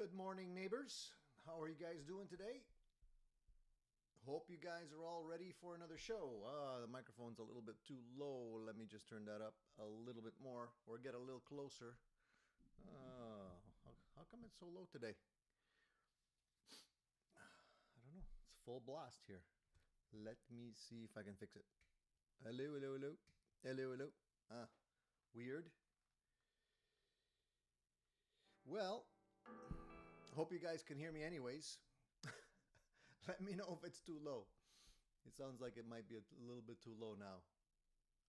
Good morning, neighbors. How are you guys doing today? Hope you guys are all ready for another show. The microphone's a little bit too low. Let me just turn that up a little bit more or get a little closer. How come it's so low today? I don't know. It's full blast here. Let me see if I can fix it. Hello, hello, hello. Hello, hello. Weird. Well, hope you guys can hear me anyways. Let me know if it's too low. It sounds like it might be a little bit too low now.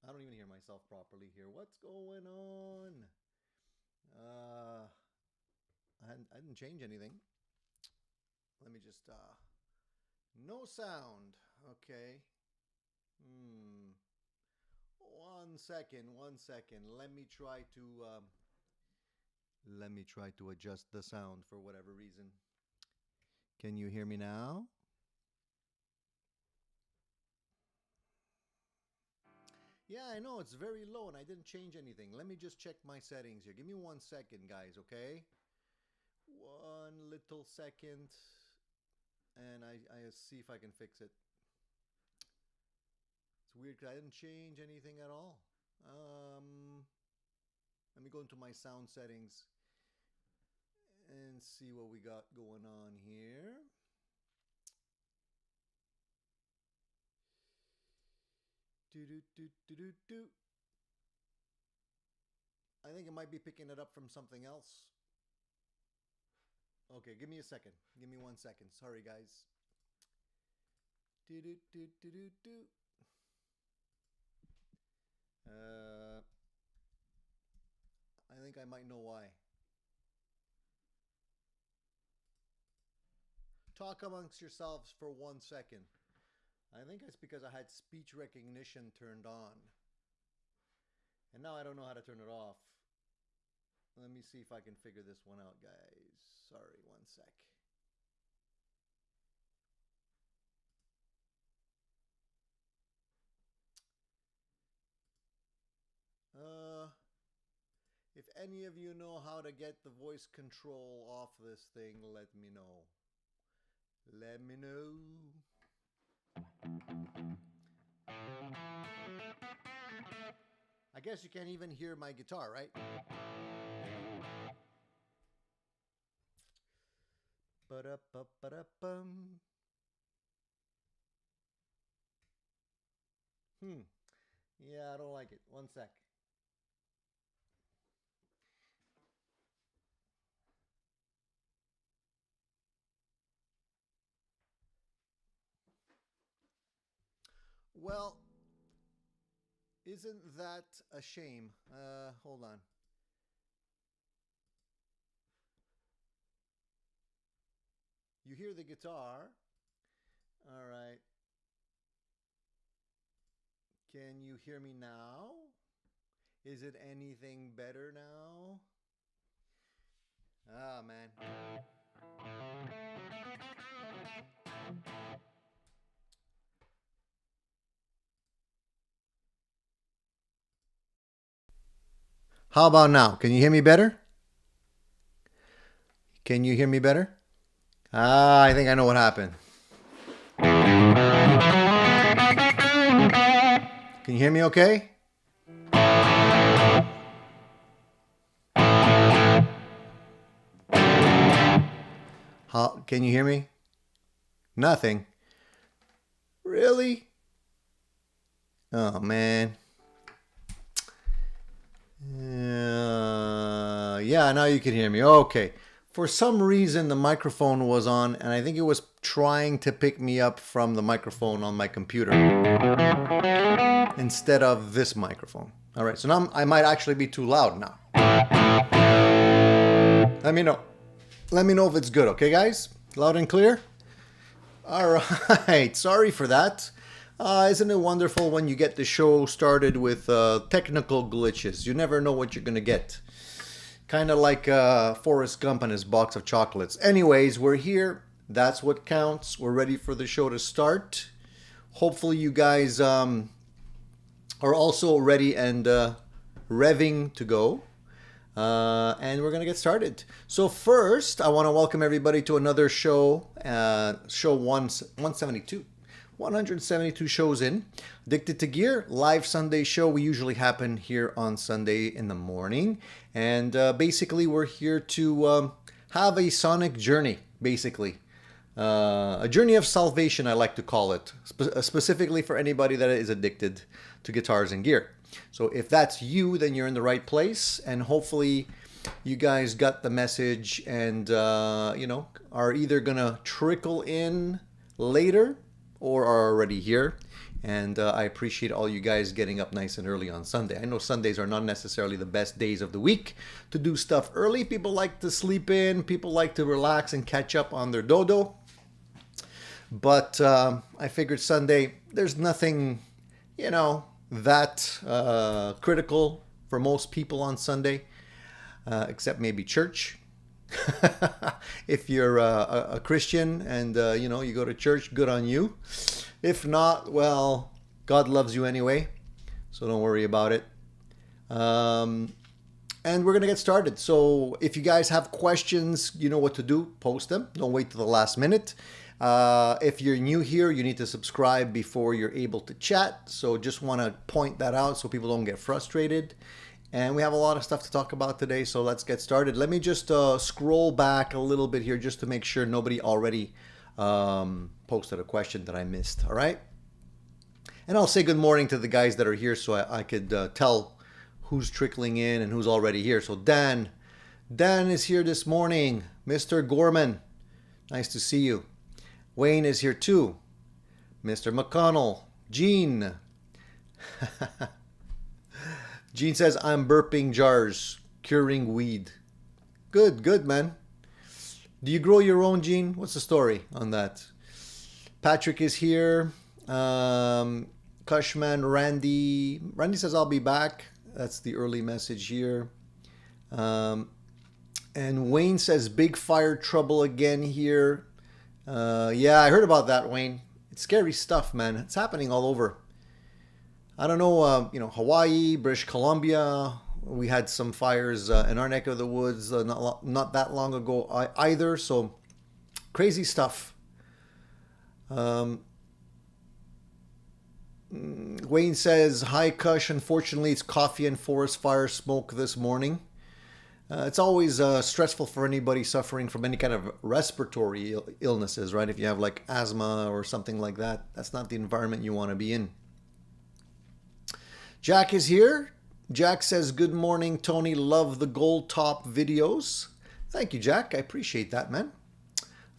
I don't even hear myself properly here. What's going on? I didn't change anything. Let me just, no sound. Okay. One second. Let me try to adjust the sound for whatever reason. Can you hear me now? Yeah, I know it's very low and I didn't change anything. Let me just check my settings here. Give me 1 second, guys, okay? 1 little second. And I see if I can fix it. It's weird because I didn't change anything at all. Let me go into my sound settings and see what we got going on here. I think it might be picking it up from something else. Okay, give me a second. Give me 1 second. Sorry, guys. I think I might know why. Talk amongst yourselves for 1 second. I think it's because I had speech recognition turned on. And now I don't know how to turn it off. Let me see if I can figure this one out, guys. Sorry, 1 sec. If any of you know how to get the voice control off this thing, let me know. Let me know. I guess you can't even hear my guitar, right? Ba-da-ba-ba-da-bum. Yeah, I don't like it. 1 sec. Well, isn't that a shame? Hold on. You hear the guitar. All right. Can you hear me now? Is it anything better now? Ah, man. How about now? Can you hear me better? Can you hear me better? Ah, I think I know what happened. Can you hear me okay? Can you hear me? Nothing. Really? Oh, man. Yeah, now you can hear me. Okay. For some reason, the microphone was on, and I think it was trying to pick me up from the microphone on my computer instead of this microphone. All right, so now I might actually be too loud now. Let me know. Let me know if it's good, okay, guys? Loud and clear? All right, sorry for that. Isn't it wonderful when you get the show started with technical glitches? You never know what you're going to get. Kind of like Forrest Gump and his box of chocolates. Anyways, we're here. That's what counts. We're ready for the show to start. Hopefully you guys are also ready and revving to go. And we're going to get started. So first, I want to welcome everybody to another show, show 172. 172 shows in. Addicted to Gear, live Sunday show. We usually happen here on Sunday in the morning. And basically, we're here to have a sonic journey, basically. A journey of salvation, I like to call it, specifically for anybody that is addicted to guitars and gear. So if that's you, then you're in the right place, and hopefully you guys got the message and, are either going to trickle in later or are already here. And I appreciate all you guys getting up nice and early on Sunday. I know Sundays are not necessarily the best days of the week to do stuff early. People like to sleep in. People like to relax and catch up on their dodo. But I figured Sunday, there's nothing, that critical for most people on Sunday, except maybe church. If you're a Christian and, you go to church, good on you. If not, well, God loves you anyway, so don't worry about it. And we're going to get started. So if you guys have questions, you know what to do. Post them. Don't wait till the last minute. If you're new here, you need to subscribe before you're able to chat. So just want to point that out so people don't get frustrated. And we have a lot of stuff to talk about today, so let's get started. Let me just scroll back a little bit here just to make sure nobody already posted a question that I missed, all right? And I'll say good morning to the guys that are here so I could tell who's trickling in and who's already here. So Dan is here this morning. Mr. Gorman, nice to see you. Wayne is here too. Mr. McConnell. Gene. Gene says, I'm burping jars, curing weed. Good, man. Do you grow your own, Gene? What's the story on that? Patrick is here. Kushman, Randy. Randy says, I'll be back. That's the early message here. And Wayne says, big fire trouble again here. Yeah, I heard about that, Wayne. It's scary stuff, man. It's happening all over. I don't know, Hawaii, British Columbia. We had some fires in our neck of the woods not that long ago either. So crazy stuff. Wayne says, hi, Kush. Unfortunately, it's coffee and forest fire smoke this morning. It's always stressful for anybody suffering from any kind of respiratory illnesses, right? If you have like asthma or something like that, that's not the environment you want to be in. Jack is here. Jack says, good morning, Tony. Love the gold top videos. Thank you, Jack. I appreciate that, man.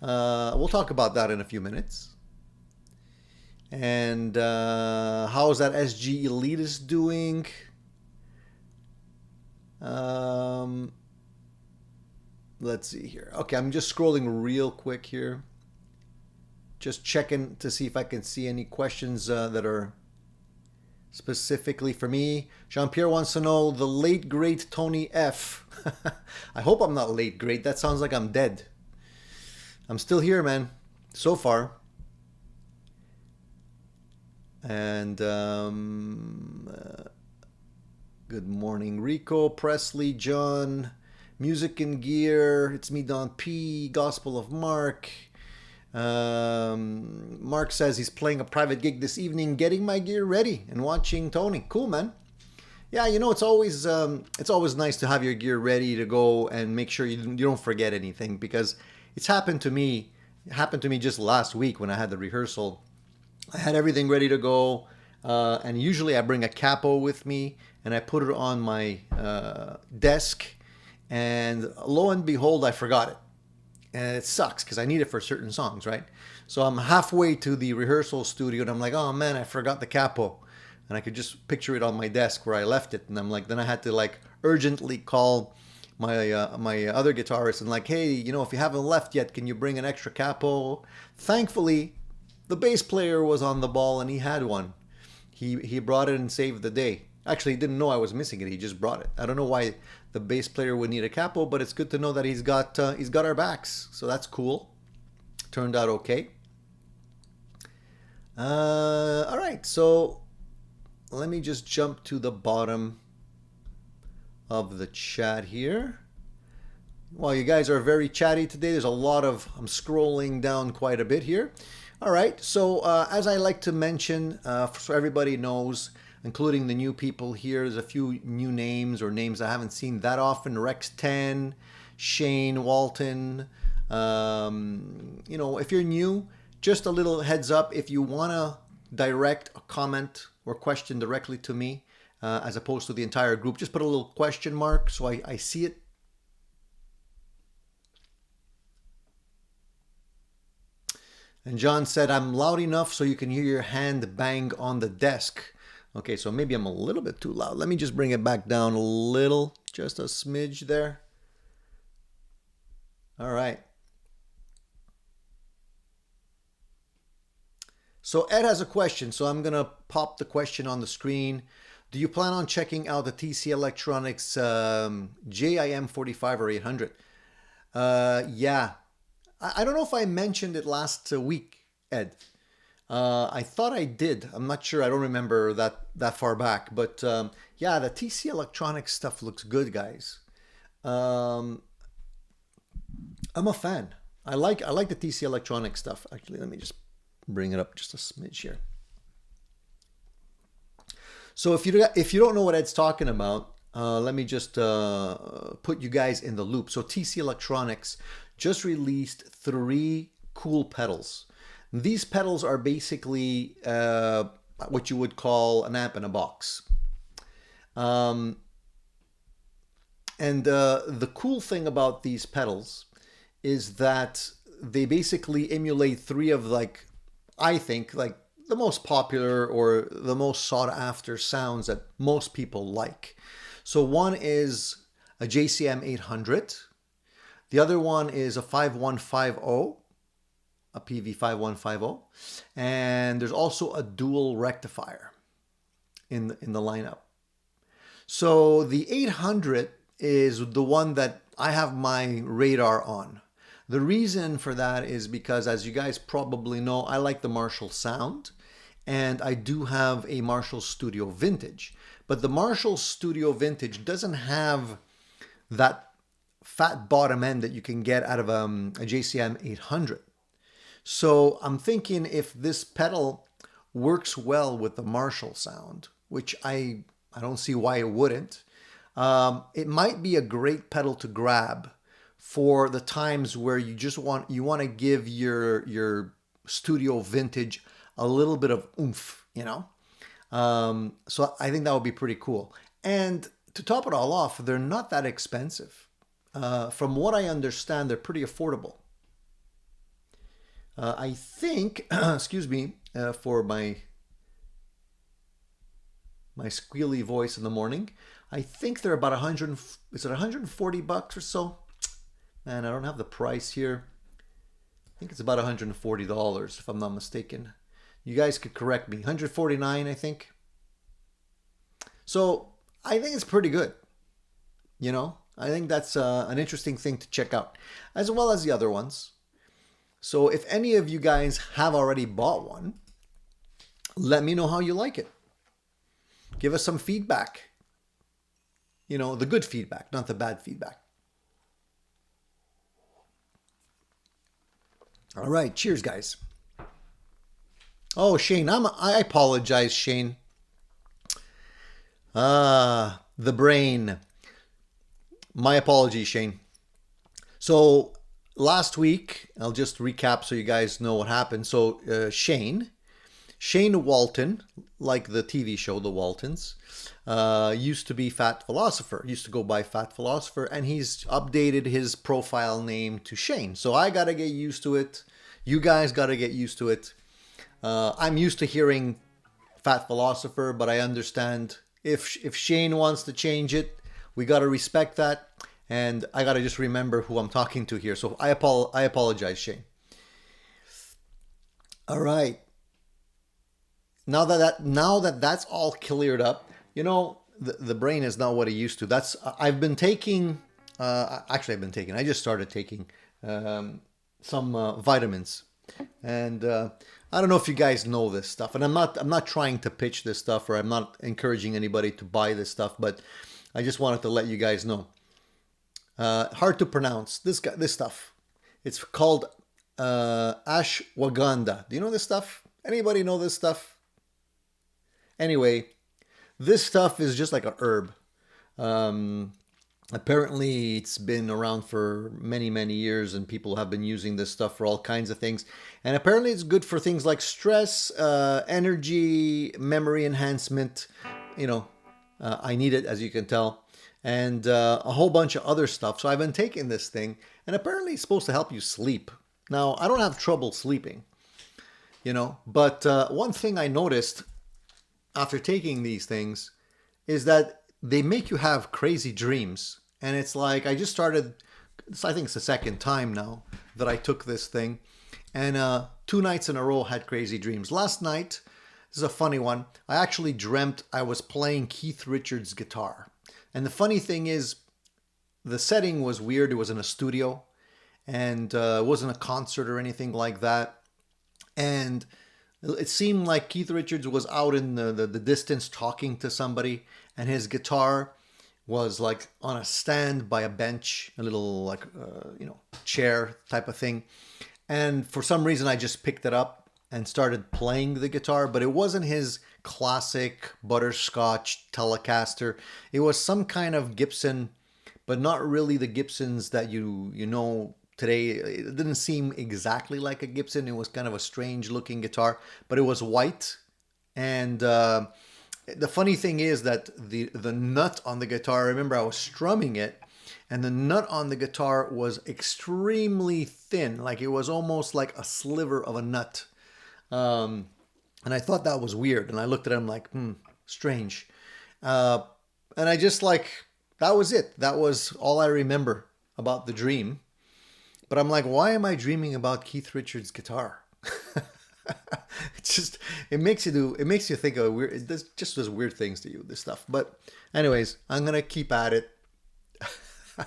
We'll talk about that in a few minutes. And how's that SG Elitist doing? Let's see here. Okay, I'm just scrolling real quick here. Just checking to see if I can see any questions that are specifically for me. Jean-Pierre wants to know the late great Tony F. I hope I'm not late great. That sounds like I'm dead. I'm still here, man. So far. And good morning, Rico, Presley, John, Music and Gear. It's me, Don P. Gospel of Mark. Mark says he's playing a private gig this evening, getting my gear ready and watching Tony. Cool, man. Yeah, it's always nice to have your gear ready to go and make sure you don't forget anything, because it's happened to me. It happened to me just last week when I had the rehearsal. I had everything ready to go, and usually I bring a capo with me and I put it on my desk, and lo and behold, I forgot it. And it sucks because I need it for certain songs, right? So I'm halfway to the rehearsal studio and I'm like, oh man, I forgot the capo. And I could just picture it on my desk where I left it. And I'm like, then I had to urgently call my other guitarist and hey, if you haven't left yet, can you bring an extra capo? Thankfully, the bass player was on the ball and he had one. He brought it and saved the day. Actually, he didn't know I was missing it. He just brought it. I don't know why the bass player would need a capo, but it's good to know that he's got our backs. So that's cool. Turned out okay. All right, so let me just jump to the bottom of the chat here. Well, you guys are very chatty today. There's a lot of, I'm scrolling down quite a bit here. All right, so as I like to mention, so everybody knows, including the new people here, there's a few new names or names I haven't seen that often. Rex 10, Shane Walton. You know, if you're new, just a little heads up. If you want to direct a comment or question directly to me, as opposed to the entire group, just put a little question mark so I see it. And John said, I'm loud enough so you can hear your hand bang on the desk. Okay, so maybe I'm a little bit too loud. Let me just bring it back down a little, just a smidge there. All right. So Ed has a question, so I'm going to pop the question on the screen. Do you plan on checking out the TC Electronics JIM 45 or 800? Yeah. I don't know if I mentioned it last week, Ed. I thought I did. I'm not sure. I don't remember that far back. But yeah, the TC Electronics stuff looks good, guys. I'm a fan. I like the TC Electronics stuff. Actually, let me just bring it up just a smidge here. So if you don't know what Ed's talking about, let me just put you guys in the loop. So TC Electronics just released 3 cool pedals. These pedals are basically what you would call an amp in a box. And the cool thing about these pedals is that they basically emulate 3 of, like, I think, like the most popular or the most sought after sounds that most people like. So one is a JCM 800. The other one is a 5150, a PV 5150. And there's also a dual rectifier in the lineup. So the 800 is the one that I have my radar on. The reason for that is because, as you guys probably know, I like the Marshall sound, and I do have a Marshall Studio Vintage. But the Marshall Studio Vintage doesn't have that fat bottom end that you can get out of a JCM 800. So I'm thinking if this pedal works well with the Marshall sound, which I don't see why it wouldn't, it might be a great pedal to grab for the times where you just want to give your Studio Vintage a little bit of oomph, you know. So I think that would be pretty cool. And to top it all off, they're not that expensive. From what I understand, they're pretty affordable. I think, excuse me, for my squealy voice in the morning, I think they're about 100. Is it 140 bucks or so? Man, I don't have the price here. I think it's about $140 if I'm not mistaken. You guys could correct me. 149, I think. So I think it's pretty good. You know, I think that's an interesting thing to check out, as well as the other ones. So if any of you guys have already bought one, let me know how you like it. Give us some feedback. You know, the good feedback, not the bad feedback. All right, cheers, guys. Oh, Shane, I apologize, Shane. The brain. My apologies, Shane. So last week, I'll just recap so you guys know what happened. So Shane Walton, like the TV show, The Waltons, used to be Fat Philosopher, used to go by Fat Philosopher, and he's updated his profile name to Shane. So I got to get used to it. You guys got to get used to it. I'm used to hearing Fat Philosopher, but I understand if Shane wants to change it, we got to respect that. And I got to just remember who I'm talking to here. So I apologize, Shane. All right. Now that that's all cleared up, you know, the brain is not what it used to. I've been taking, I just started taking some vitamins, and I don't know if you guys know this stuff, and I'm not trying to pitch this stuff, or I'm not encouraging anybody to buy this stuff, but I just wanted to let you guys know. Hard to pronounce. This stuff. It's called ashwagandha. Do you know this stuff? Anybody know this stuff? Anyway, this stuff is just like a herb. Apparently it's been around for many, many years, and people have been using this stuff for all kinds of things. And apparently it's good for things like stress, energy, memory enhancement. You know, I need it, as you can tell, and a whole bunch of other stuff. So I've been taking this thing, and apparently it's supposed to help you sleep. Now, I don't have trouble sleeping, you know, but one thing I noticed after taking these things is that they make you have crazy dreams. And it's like, I just started, I think it's the second time now that I took this thing. And 2 nights in a row had crazy dreams. Last night, this is a funny one, I actually dreamt I was playing Keith Richards' guitar. And the funny thing is, the setting was weird. It was in a studio, and it wasn't a concert or anything like that. And it seemed like Keith Richards was out in the distance talking to somebody, and his guitar was like on a stand by a bench, a little like, you know, chair type of thing. And for some reason, I just picked it up and started playing the guitar, but it wasn't his classic butterscotch Telecaster. It was some kind of Gibson, but not really the Gibsons that you know today. It didn't seem exactly like a Gibson. It was kind of a strange looking guitar, but it was white. And the funny thing is that the nut on the guitar, I remember I was strumming it, and the nut on the guitar was extremely thin. Like it was almost like a sliver of a nut. And I thought that was weird. And I looked at him like, strange. And I just like, that was it. That was all I remember about the dream. But I'm like, why am I dreaming about Keith Richards' guitar? It's just, it makes you think of weird, it just does weird things to you, this stuff. But anyways, I'm going to keep at it. I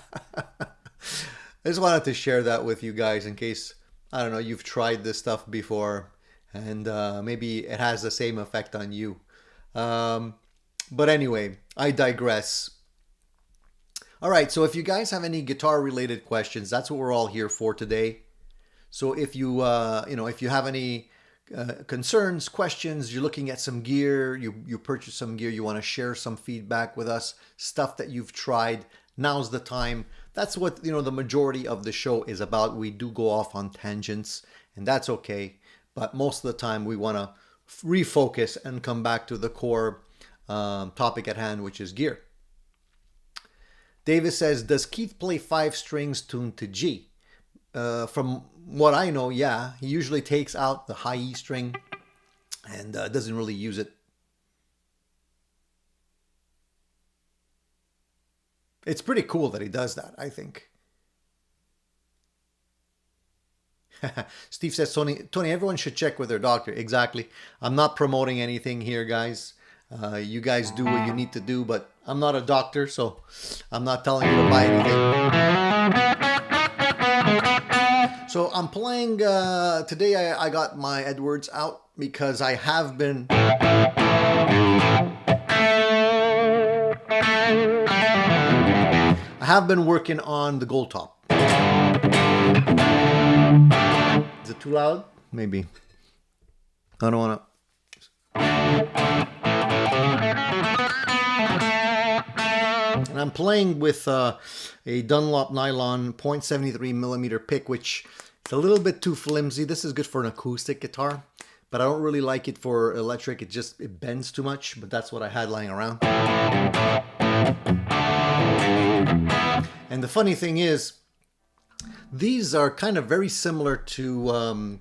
just wanted to share that with you guys in case, I don't know, you've tried this stuff before, and maybe it has the same effect on you. But anyway, I digress. All right, so if you guys have any guitar related questions, that's what we're all here for today. So if you, if you have any concerns, questions, you're looking at some gear, you purchase some gear, you want to share some feedback with us, stuff that you've tried, now's the time. That's what, the majority of the show is about. We do go off on tangents, and that's okay. But most of the time we want to refocus and come back to the core topic at hand, which is gear. Davis says, does Keith play 5 strings tuned to G? From what I know, yeah. He usually takes out the high E string and doesn't really use it. It's pretty cool that he does that, I think. Steve says, Tony, everyone should check with their doctor. Exactly. I'm not promoting anything here, guys. You guys do what you need to do, but I'm not a doctor, so I'm not telling you to buy anything. So I'm playing, today I got my Edwards out because I have been... working on the gold top. Is it too loud? Maybe. I don't want to... And I'm playing with a Dunlop nylon 0.73 millimeter pick, which is a little bit too flimsy. This is good for an acoustic guitar, but I don't really like it for electric. It bends too much, but that's what I had lying around. And the funny thing is, these are kind of very similar to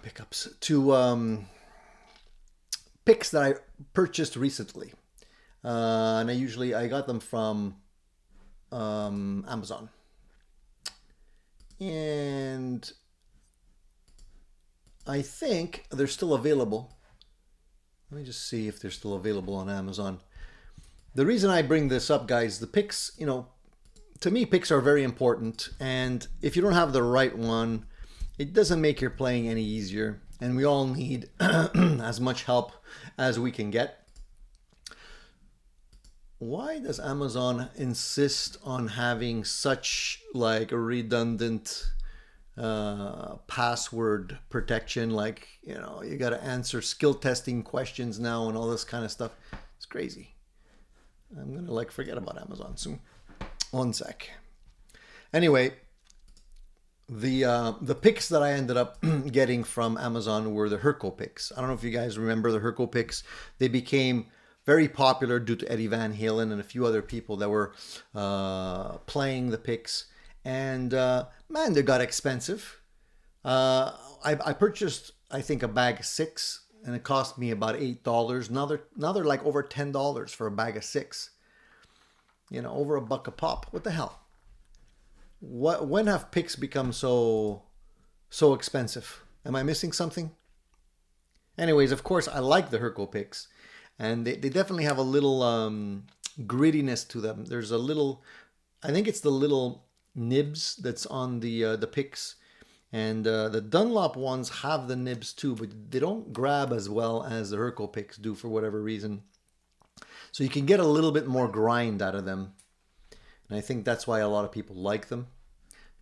pickups, to picks that I purchased recently, and I got them from Amazon, and I think they're still available. Let me just see if they're still available on Amazon. The reason I bring this up, guys, the picks, to me, picks are very important. And if you don't have the right one, it doesn't make your playing any easier. and we all need as much help as we can get. Why does Amazon insist on having such like a redundant password protection? Like, you know, you got to answer skill testing questions now and all this kind of stuff. It's crazy. I'm gonna like forget about Amazon soon. One sec. Anyway, the picks that I ended up getting from Amazon were the Herco picks. I don't know if you guys remember the Herco picks. They became very popular due to Eddie Van Halen and a few other people that were playing the picks. And man, they got expensive. I purchased, I think, a bag of 6, and it cost me about $8. Now they're like over $10 for a bag of 6. You know, over $1 a pop. What the hell? When have picks become so expensive? Am I missing something? Anyways, of course, I like the Herco picks, and they definitely have a little grittiness to them. There's a little, I think it's the little nibs that's on the picks, and the Dunlop ones have the nibs too, but they don't grab as well as the Herco picks do for whatever reason. So you can get a little bit more grind out of them. And I think that's why a lot of people like them.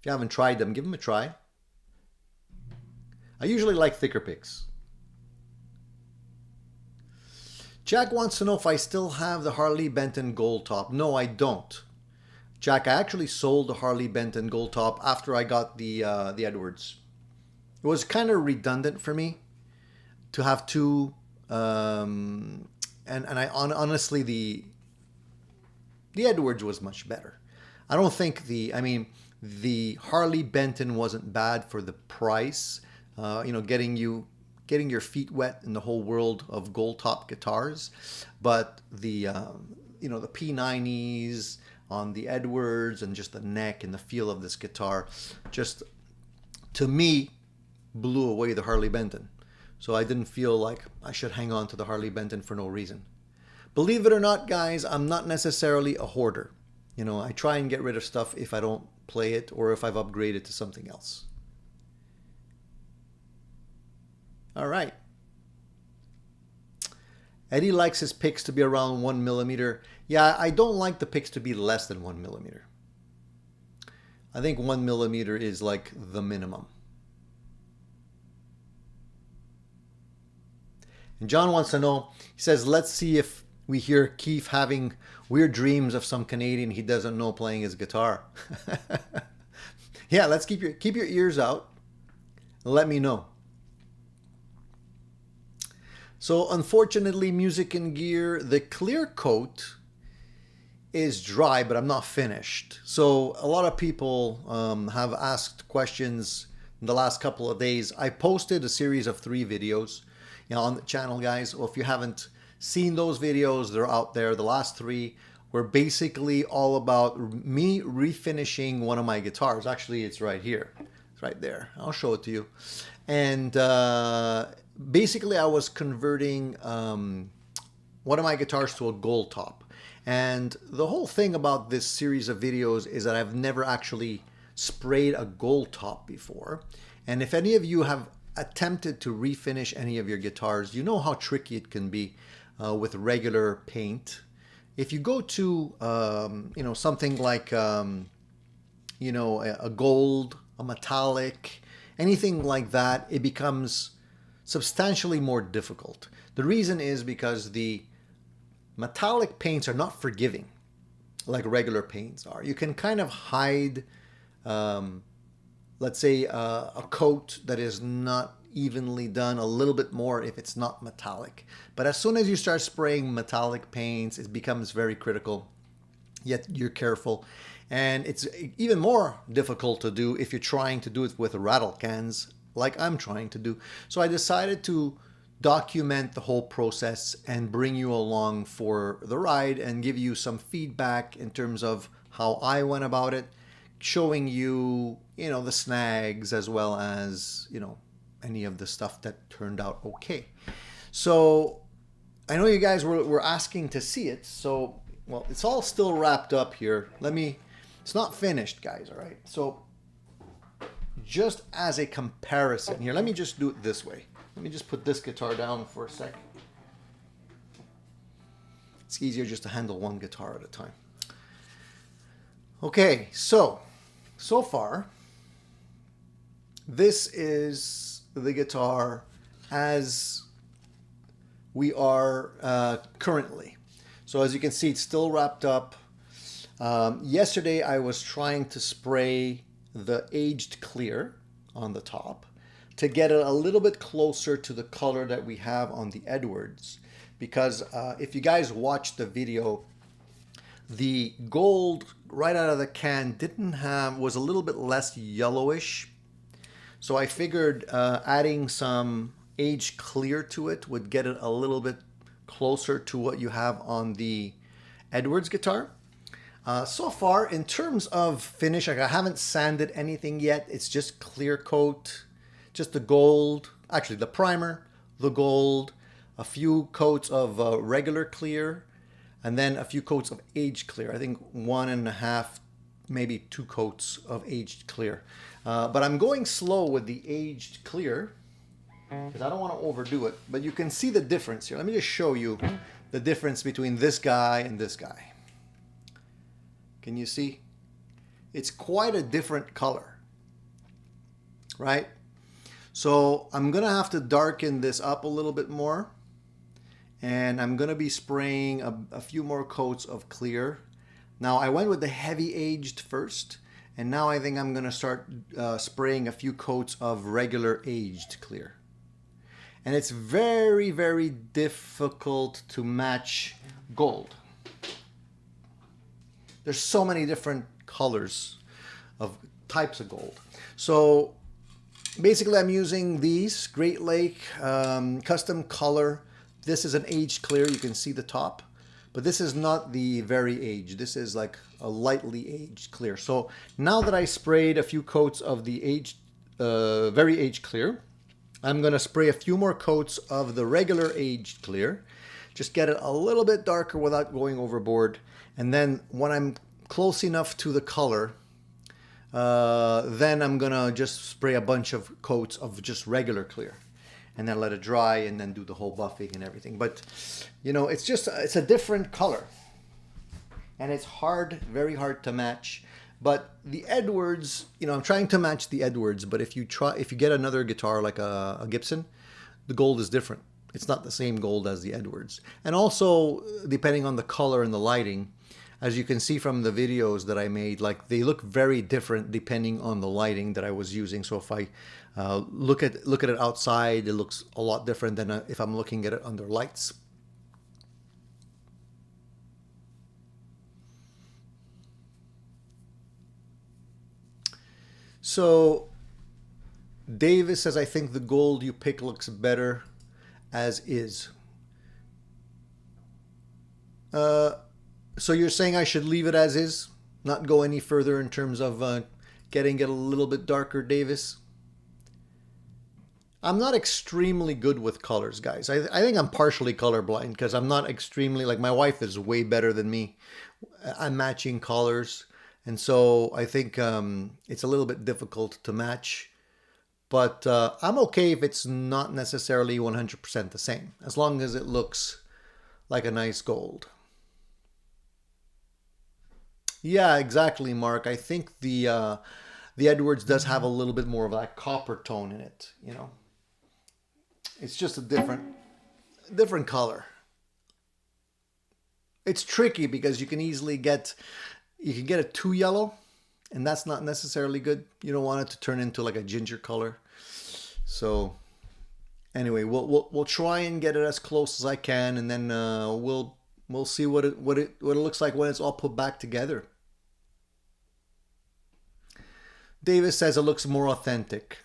If you haven't tried them, give them a try. I usually like thicker picks. Jack wants to know if I still have the Harley Benton Gold Top. No, I don't. Jack, I actually sold the Harley Benton Gold Top after I got the Edwards. It was kind of redundant for me to have two. And I honestly, the Edwards was much better. I don't think the Harley Benton wasn't bad for the price. You know, getting your feet wet in the whole world of gold top guitars, but the you know, the P90s on the Edwards and just the neck and the feel of this guitar just, to me, blew away the Harley Benton. So I didn't feel like I should hang on to the Harley Benton for no reason. Believe it or not, guys, I'm not necessarily a hoarder. You know, I try and get rid of stuff if I don't play it or if I've upgraded to something else. All right. Eddie likes his picks to be around 1 millimeter. Yeah, I don't like the picks to be less than 1 millimeter. I think 1 millimeter is like the minimum. And John wants to know, he says, let's see if we hear Keith having weird dreams of some Canadian he doesn't know playing his guitar. Yeah, let's keep your ears out and let me know. So unfortunately, Music and Gear, the clear coat is dry, but I'm not finished. So a lot of people have asked questions in the last couple of days. I posted a series of 3 videos, you know, on the channel, guys. Well, if you haven't seen those videos, they're out there. The last 3 were basically all about me refinishing one of my guitars. Actually, it's right here. It's right there. I'll show it to you. And basically, I was converting one of my guitars to a gold top. And the whole thing about this series of videos is that I've never actually sprayed a gold top before. And if any of you have attempted to refinish any of your guitars, you know how tricky it can be with regular paint. If you go to you know, something like you know, a gold, a metallic, anything like that, it becomes substantially more difficult. The reason is because the metallic paints are not forgiving like regular paints are. You can kind of hide, let's say, a coat that is not evenly done a little bit more if it's not metallic. But as soon as you start spraying metallic paints, it becomes very critical. Yet you're careful. And it's even more difficult to do if you're trying to do it with rattle cans like I'm trying to do. So I decided to document the whole process and bring you along for the ride and give you some feedback in terms of how I went about it, showing you, you know, the snags as well as, you know, any of the stuff that turned out okay. So I know you guys were asking to see it. So, well, it's all still wrapped up here. It's not finished, guys, all right? So just as a comparison here, let me just do it this way. Let me just put this guitar down for a sec. It's easier just to handle one guitar at a time. Okay, so far, this is the guitar as we are currently. So as you can see, it's still wrapped up. Yesterday I was trying to spray the aged clear on the top to get it a little bit closer to the color that we have on the Edwards, because if you guys watched the video, the gold right out of the can was a little bit less yellowish. So I figured adding some aged clear to it would get it a little bit closer to what you have on the Edwards guitar. So far, in terms of finish, I haven't sanded anything yet. It's just clear coat, just the gold, actually the primer, the gold, a few coats of regular clear, and then a few coats of aged clear. I think 1.5, maybe 2 coats of aged clear. But I'm going slow with the aged clear because I don't want to overdo it. But you can see the difference here. Let me just show you the difference between this guy and this guy. Can you see? It's quite a different color, right? So I'm gonna have to darken this up a little bit more, and I'm gonna be spraying a few more coats of clear. Now I went with the heavy aged first, and now I think I'm gonna start spraying a few coats of regular aged clear. And it's very, very difficult to match gold. There's so many different colors of types of gold. So basically I'm using these Great Lake custom color. This is an aged clear, you can see the top, but this is not the very aged. This is like a lightly aged clear. So now that I sprayed a few coats of the aged, very aged clear, I'm gonna spray a few more coats of the regular aged clear. Just get it a little bit darker without going overboard. And then when I'm close enough to the color, then I'm gonna just spray a bunch of coats of just regular clear, and then let it dry, and then do the whole buffing and everything. But you know, it's a different color, and it's hard, very hard to match. But the Edwards, you know, I'm trying to match the Edwards, but if you get another guitar like a Gibson, the gold is different. It's not the same gold as the Edwards. And also, depending on the color and the lighting, as you can see from the videos that I made, like they look very different depending on the lighting that I was using. So if I look at it outside, it looks a lot different than if I'm looking at it under lights. So Davis says, I think the gold you pick looks better as is. So you're saying I should leave it as is, not go any further in terms of getting it a little bit darker, Davis? I'm not extremely good with colors, guys. I think I'm partially colorblind because I'm not extremely, like my wife is way better than me. I'm matching colors. And so I think it's a little bit difficult to match. But I'm okay if it's not necessarily 100% the same, as long as it looks like a nice gold. Yeah, exactly, Mark. I think the Edwards does have a little bit more of that copper tone in it, you know. It's just a different color. It's tricky because you can easily get it too yellow, and that's not necessarily good. You don't want it to turn into like a ginger color. So anyway, we'll try and get it as close as I can, and then we'll see what it looks like when it's all put back together. Davis says it looks more authentic.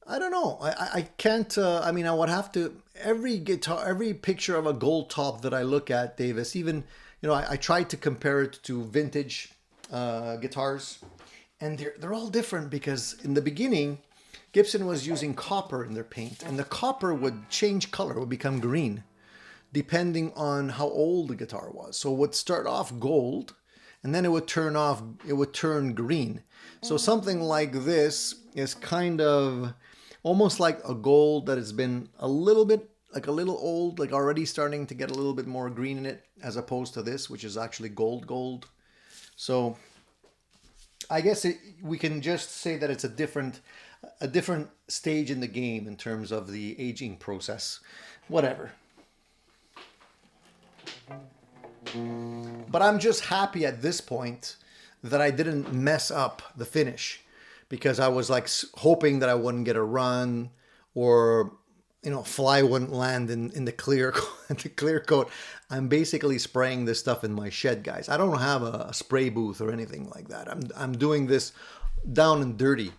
I don't know. I can't. I mean, I would have to. Every picture of a gold top that I look at, Davis, even, you know, I tried to compare it to vintage guitars, and they're all different because in the beginning, Gibson was using copper in their paint, and the copper would change color, it would become green, depending on how old the guitar was. So it would start off gold, and then it would turn green. So something like this is kind of almost like a gold that has been a little bit, like a little old, like already starting to get a little bit more green in it, as opposed to this, which is actually gold. So I guess we can just say that it's a different stage in the game in terms of the aging process. Whatever. But I'm just happy at this point that I didn't mess up the finish, because I was like hoping that I wouldn't get a run, or fly wouldn't land in the clear the clear coat. I'm basically spraying this stuff in my shed, guys. I don't have a spray booth or anything like that. I'm doing this down and dirty.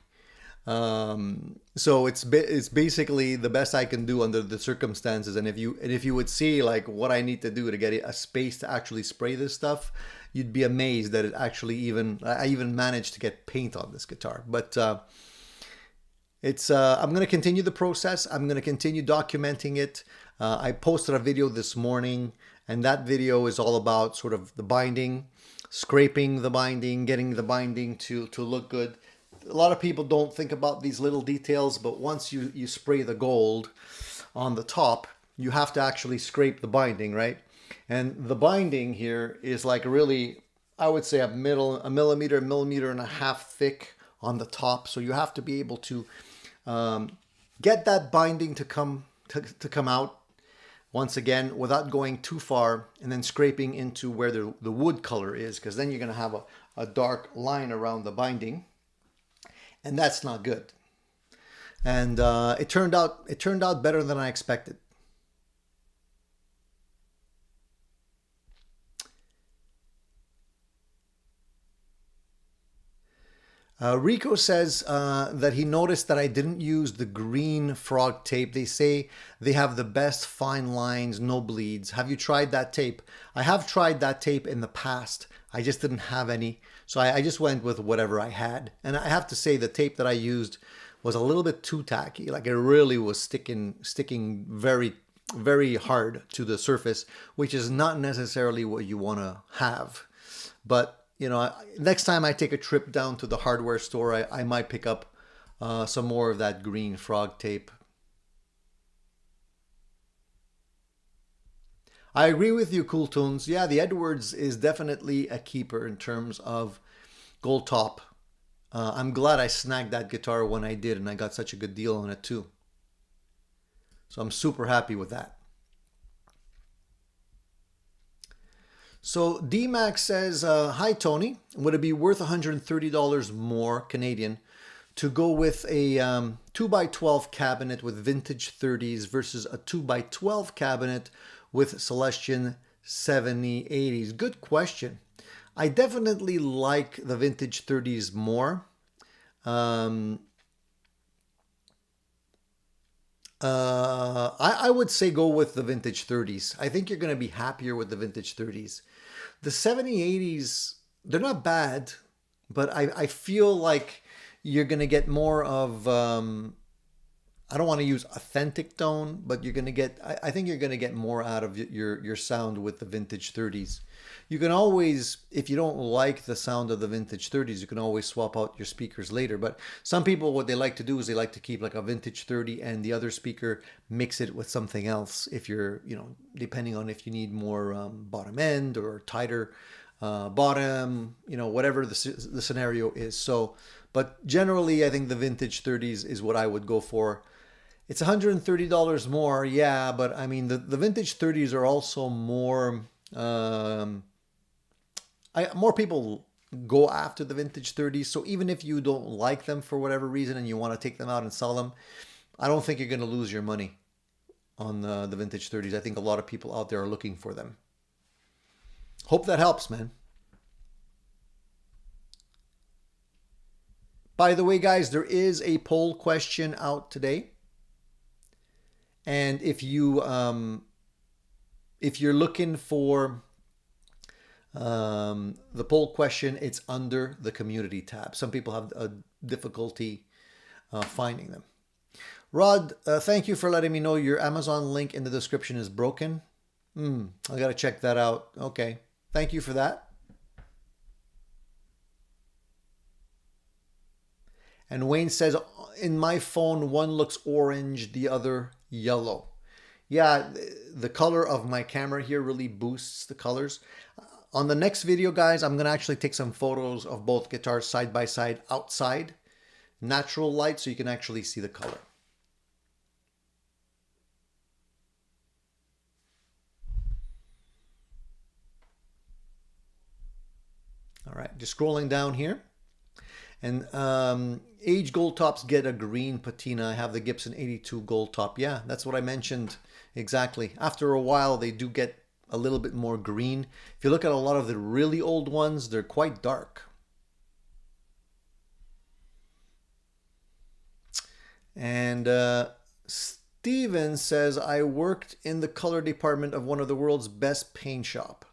So it's basically the best I can do under the circumstances. And if you would see like what I need to do to get a space to actually spray this stuff, you'd be amazed that I even managed to get paint on this guitar. But I'm going to continue the process. I'm going to continue documenting it. I posted a video this morning, and that video is all about sort of the binding, scraping the binding, getting the binding to look good. A lot of people don't think about these little details, but once you spray the gold on the top, you have to actually scrape the binding, right? And the binding here is like really, I would say a millimeter and a half thick on the top. So you have to be able to get that binding to come out once again without going too far, and then scraping into where the wood color is, because then you're going to have a dark line around the binding, and that's not good. And it turned out better than I expected. Rico says that he noticed that I didn't use the green frog tape. They say they have the best fine lines, no bleeds. Have you tried that tape? I have tried that tape in the past. I just didn't have any. So I just went with whatever I had. And I have to say the tape that I used was a little bit too tacky. Like it really was sticking very, very hard to the surface, which is not necessarily what you want to have. But next time I take a trip down to the hardware store, I might pick up some more of that green frog tape. I agree with you, Cool Tunes. Yeah, the Edwards is definitely a keeper in terms of gold top. I'm glad I snagged that guitar when I did, and I got such a good deal on it too. So I'm super happy with that. So D-Max says, hi Tony, would it be worth $130 more Canadian to go with a 2x12 cabinet with vintage 30s versus a 2x12 cabinet with Celestion 7080s? Good question. I definitely like the vintage 30s more. I would say go with the vintage 30s. I think you're going to be happier with the vintage 30s. The 7080s, they're not bad, but I feel like you're going to get more of, I don't want to use authentic tone, but you're going to get, I think you're going to get more out of your sound with the vintage 30s. You can always, if you don't like the sound of the vintage 30s, you can always swap out your speakers later. But some people, what they like to do is they like to keep like a vintage 30 and the other speaker, mix it with something else. If you're, depending on if you need more bottom end or tighter bottom, whatever the scenario is. So, but generally, I think the vintage 30s is what I would go for. It's $130 more, yeah, but I mean, the vintage 30s are also more... more people go after the vintage 30s. So even if you don't like them for whatever reason and you want to take them out and sell them, I don't think you're going to lose your money on the vintage 30s. I think a lot of people out there are looking for them. Hope that helps, man. By the way, guys, there is a poll question out today. And if you're looking for the poll question, it's under the community tab. Some people have a difficulty finding them. Rod, thank you for letting me know your Amazon link in the description is broken. I got to check that out. Okay. Thank you for that. And Wayne says, in my phone, one looks orange, the other yellow. Yeah, the color of my camera here really boosts the colors. On the next video, guys, I'm going to actually take some photos of both guitars side by side outside, natural light, so you can actually see the color. All right, just scrolling down here. And age gold tops get a green patina. I have the Gibson 82 gold top. Yeah, that's what I mentioned exactly. After a while, they do get a little bit more green. If you look at a lot of the really old ones, they're quite dark. And Steven says, I worked in the color department of one of the world's best paint shop.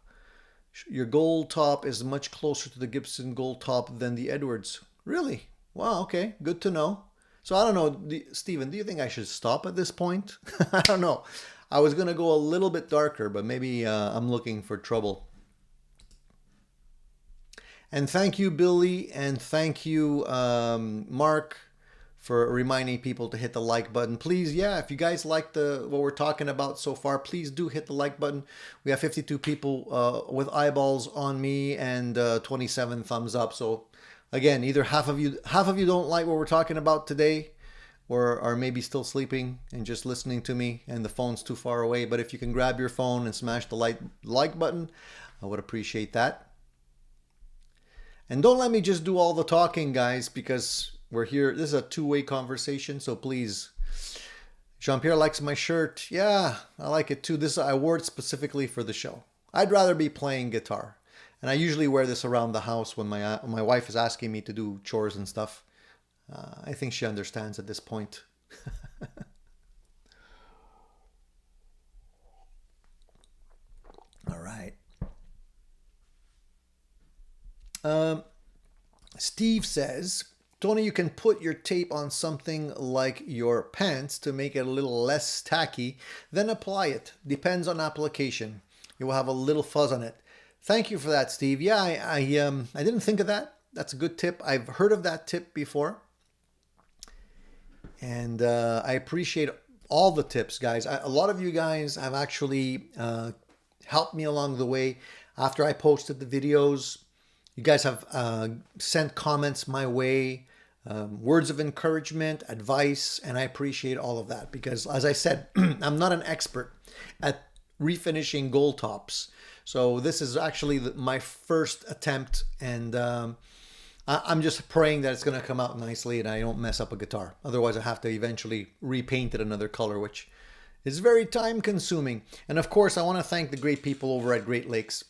Your gold top is much closer to the Gibson gold top than the Edwards. Really? Wow, okay, good to know. So I don't know, Steven, do you think I should stop at this point? I don't know. I was going to go a little bit darker, but maybe I'm looking for trouble. And thank you, Billy, and thank you, Mark, for reminding people to hit the like button. Please, yeah, if you guys like what we're talking about so far, please do hit the like button. We have 52 people with eyeballs on me and 27 thumbs up. So again, either half of you don't like what we're talking about today, or are maybe still sleeping and just listening to me and the phone's too far away. But if you can grab your phone and smash the like button, I would appreciate that. And don't let me just do all the talking, guys, because we're here. This is a two-way conversation, so please. Jean-Pierre likes my shirt. Yeah, I like it too. I wore it specifically for the show. I'd rather be playing guitar. And I usually wear this around the house when my wife is asking me to do chores and stuff. I think she understands at this point. All right. Steve says, Tony, you can put your tape on something like your pants to make it a little less tacky, then apply it. Depends on application. You will have a little fuzz on it. Thank you for that, Steve. Yeah, I didn't think of that. That's a good tip. I've heard of that tip before. And I appreciate all the tips, guys. A lot of you guys have actually helped me along the way. After I posted the videos, you guys have sent comments my way, words of encouragement, advice, and I appreciate all of that because, as I said, I'm not an expert at refinishing gold tops. So this is actually my first attempt, and I'm just praying that it's going to come out nicely and I don't mess up a guitar. Otherwise, I have to eventually repaint it another color, which is very time consuming. And of course, I want to thank the great people over at Great Lakes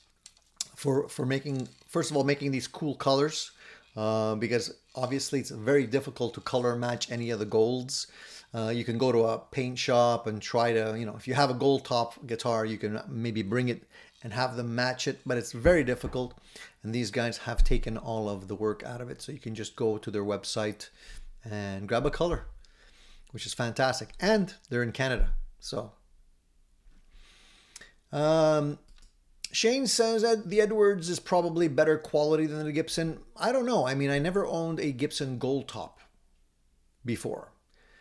for making, first of all, making these cool colors, because obviously it's very difficult to color match any of the golds. You can go to a paint shop and try to, if you have a gold top guitar, you can maybe bring it and have them match it, but it's very difficult. And these guys have taken all of the work out of it. So you can just go to their website and grab a color, which is fantastic. And they're in Canada. So, Shane says that the Edwards is probably better quality than the Gibson. I don't know. I mean, I never owned a Gibson gold top before.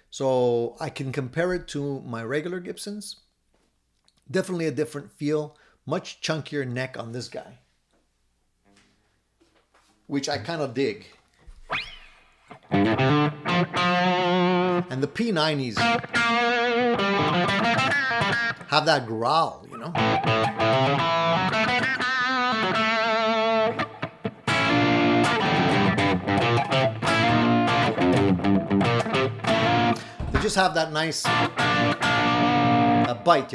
So I can compare it to my regular Gibsons. Definitely a different feel. Much chunkier neck on this guy, which I kind of dig. And the P90s have that growl, They just have that nice bite,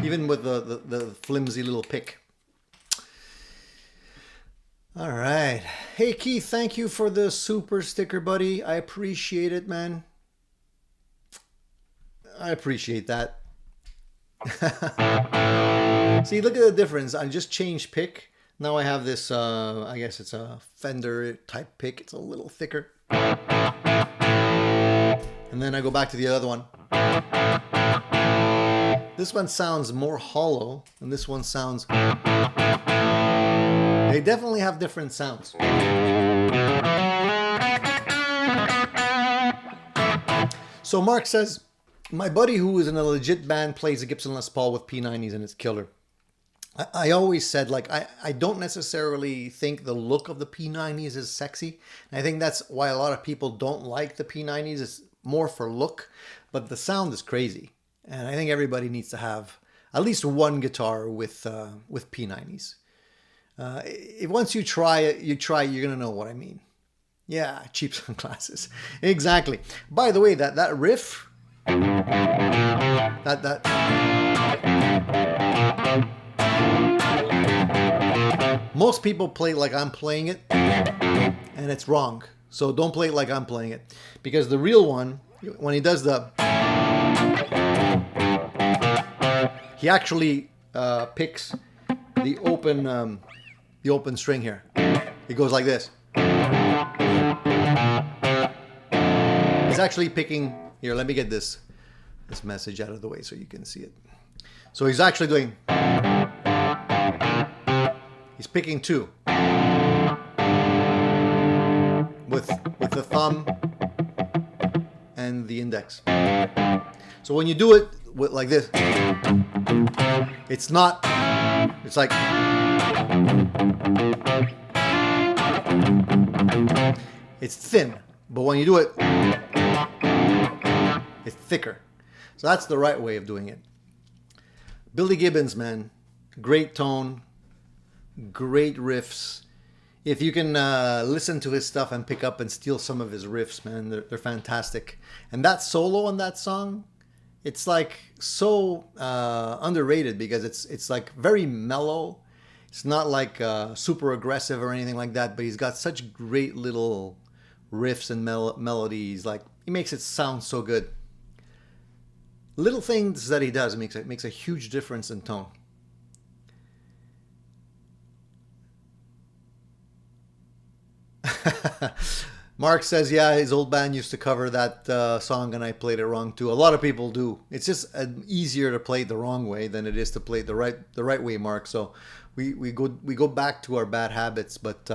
even with the flimsy little pick. All right. Hey, Keith, thank you for the super sticker, buddy. I appreciate it, man. I appreciate that. See, look at the difference. I just changed pick. Now I have this, I guess it's a Fender type pick. It's a little thicker. And then I go back to the other one. This one sounds more hollow, and this one sounds... They definitely have different sounds. So Mark says, my buddy who is in a legit band plays a Gibson Les Paul with P90s and it's killer. I always said, like, I don't necessarily think the look of the P90s is sexy. And I think that's why a lot of people don't like the P90s. It's more for look, but the sound is crazy. And I think everybody needs to have at least one guitar with P90s. Once you try it, you're going to know what I mean. Yeah, cheap sunglasses. Exactly. By the way, that riff, most people play it like I'm playing it, and it's wrong. So don't play it like I'm playing it, because the real one, when he does he actually picks the open string here. It goes like this. He's actually picking here. Let me get this message out of the way so you can see it. So he's actually doing. He's picking two with the thumb and the index. So when you do it like this, it's not. It's like. It's thin, but when you do it, it's thicker. So that's the right way of doing it. Billy Gibbons, man, great tone, great riffs. If you can listen to his stuff and pick up and steal some of his riffs, man, they're fantastic. And that solo on that song, it's like so underrated because it's like very mellow. It's not like super aggressive or anything like that, but he's got such great little riffs and melodies. Like, he makes it sound so good. Little things that he does makes a huge difference in tone. Mark says, yeah, his old band used to cover that song and I played it wrong too. A lot of people do. It's just easier to play it the wrong way than it is to play it the right way, Mark. So we go back to our bad habits, but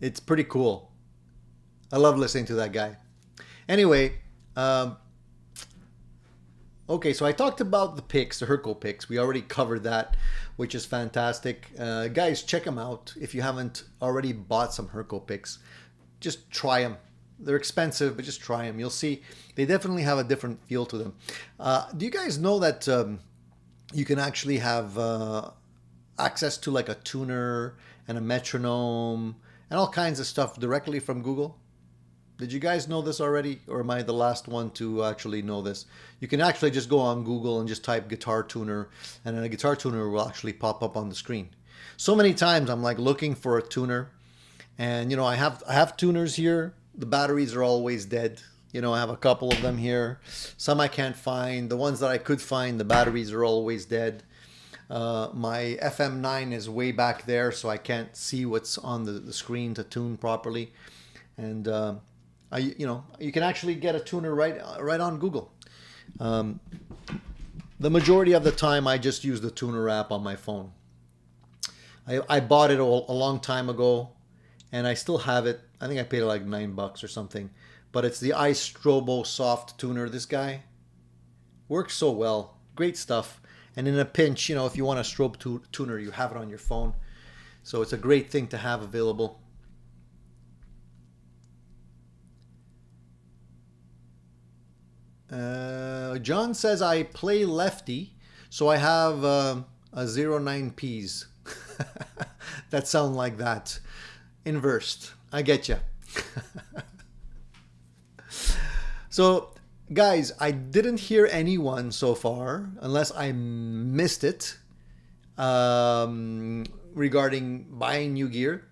it's pretty cool. I love listening to that guy. Anyway, okay, so I talked about the picks, the Herco picks. We already covered that, which is fantastic. Guys, check them out. If you haven't already bought some Herco picks, just try them. They're expensive, but just try them. You'll see they definitely have a different feel to them. Do you guys know that you can actually have access to like a tuner and a metronome and all kinds of stuff directly from Google? Did you guys know this already, or am I the last one to actually know this? You can actually just go on Google and just type guitar tuner, and then a guitar tuner will actually pop up on the screen. So many times I'm like looking for a tuner, and you know, I have tuners here. The batteries are always dead. You know, I have a couple of them here. Some I can't find. The ones that I could find, the batteries are always dead. My FM9 is way back there, so I can't see what's on the screen to tune properly. And you can actually get a tuner right on Google. The majority of the time, I just use the tuner app on my phone. I bought it a long time ago, and I still have it. I think I paid like $9 or something. But it's the iStrobo Soft Tuner. This guy works so well. Great stuff. And in a pinch, you know, if you want a strobe tuner, you have it on your phone. So it's a great thing to have available. John says, I play lefty, so I have a 09Ps. That sound like that. Inversed. I get you. So, guys, I didn't hear anyone so far, unless I missed it, regarding buying new gear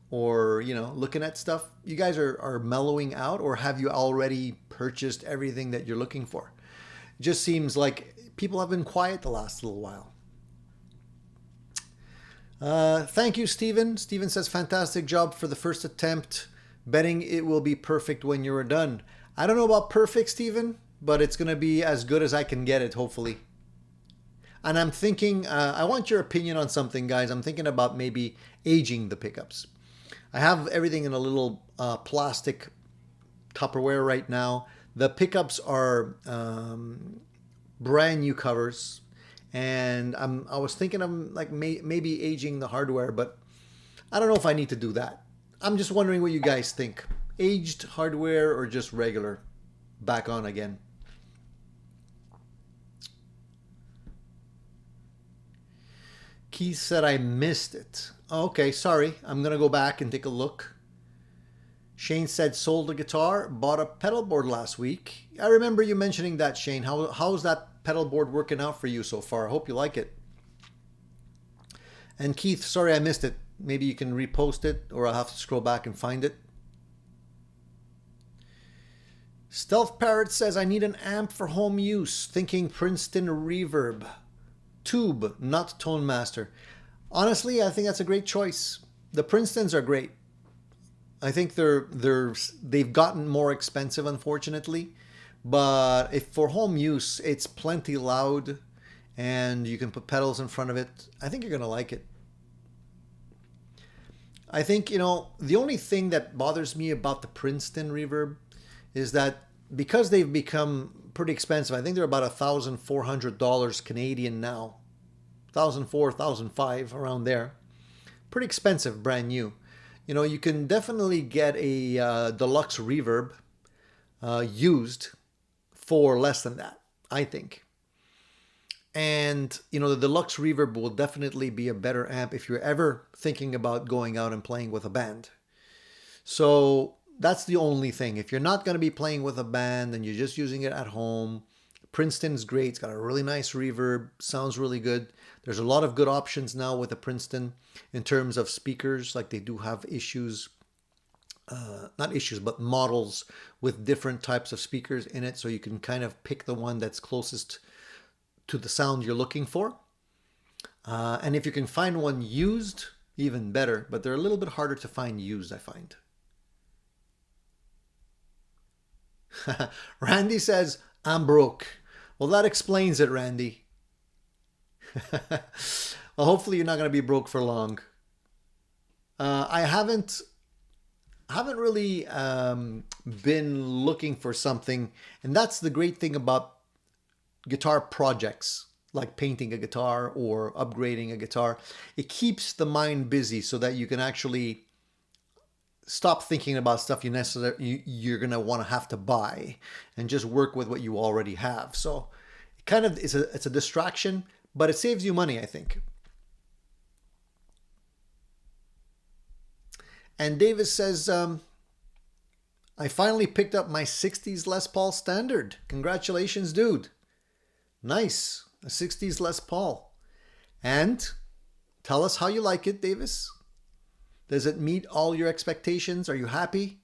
or, you know, looking at stuff. You guys are mellowing out, or have you already purchased everything that you're looking for? It just seems like people have been quiet the last little while. Thank you, Steven. Steven says, fantastic job for the first attempt. Betting it will be perfect when you're done. I don't know about perfect, Steven. but it's going to be as good as I can get it, hopefully. And I'm thinking, I want your opinion on something, guys. I'm thinking about maybe aging the pickups. I have everything in a little plastic Tupperware right now. The pickups are brand new covers, and I was thinking of like maybe aging the hardware, but I don't know if I need to do that. I'm just wondering what you guys think. Aged hardware or just regular back on again? Keith said I missed it. Oh, okay, sorry. I'm going to go back and take a look. Shane said sold a guitar, bought a pedal board last week. I remember you mentioning that, Shane. How's that pedal board working out for you so far? I hope you like it. And Keith, sorry I missed it. Maybe you can repost it, or I'll have to scroll back and find it. Stealth Parrot says I need an amp for home use. Thinking Princeton Reverb. Tube, not Tone Master. Honestly, I think that's a great choice. The Princetons are great. I think they've gotten more expensive, unfortunately, but if for home use, it's plenty loud, and you can put pedals in front of it. I think you're gonna like it. I think, you know, the only thing that bothers me about the Princeton Reverb is that because they've become pretty expensive, I think they're about $1,400 Canadian now, $1,400, $1,500 around there. Pretty expensive, brand new. You know, you can definitely get a deluxe reverb used for less than that, I think. And, you know, the deluxe reverb will definitely be a better amp if you're ever thinking about going out and playing with a band. So that's the only thing. If you're not going to be playing with a band and you're just using it at home, Princeton's great. It's got a really nice reverb, sounds really good. There's a lot of good options now with the Princeton in terms of speakers. Like they do have issues, not issues, but models with different types of speakers in it. So you can kind of pick the one that's closest to the sound you're looking for. And if you can find one used, even better, but they're a little bit harder to find used, I find. Randy says, I'm broke. Well, that explains it, Randy. Well, hopefully you're not going to be broke for long. I haven't really been looking for something, and that's the great thing about guitar projects, like painting a guitar or upgrading a guitar. It keeps the mind busy so that you can actually stop thinking about stuff you're going to want to have to buy and just work with what you already have. So it kind of it's a distraction, but it saves you money, I think. And Davis says, I finally picked up my 60s Les Paul Standard. Congratulations, dude. Nice. A 60s Les Paul. And tell us how you like it, Davis. Does it meet all your expectations? Are you happy?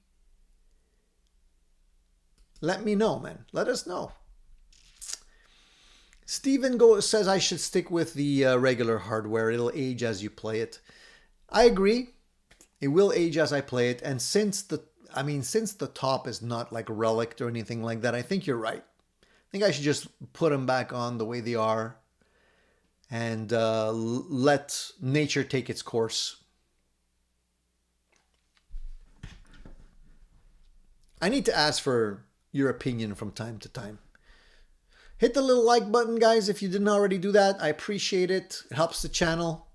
Let me know, man. Let us know. Steven says I should stick with the regular hardware. It'll age as you play it. I agree. It will age as I play it. And since the top is not like Relic or anything like that, I think you're right. I think I should just put them back on the way they are and let nature take its course. I need to ask for your opinion from time to time. Hit the little like button, guys, if you didn't already do that. I appreciate it. It helps the channel.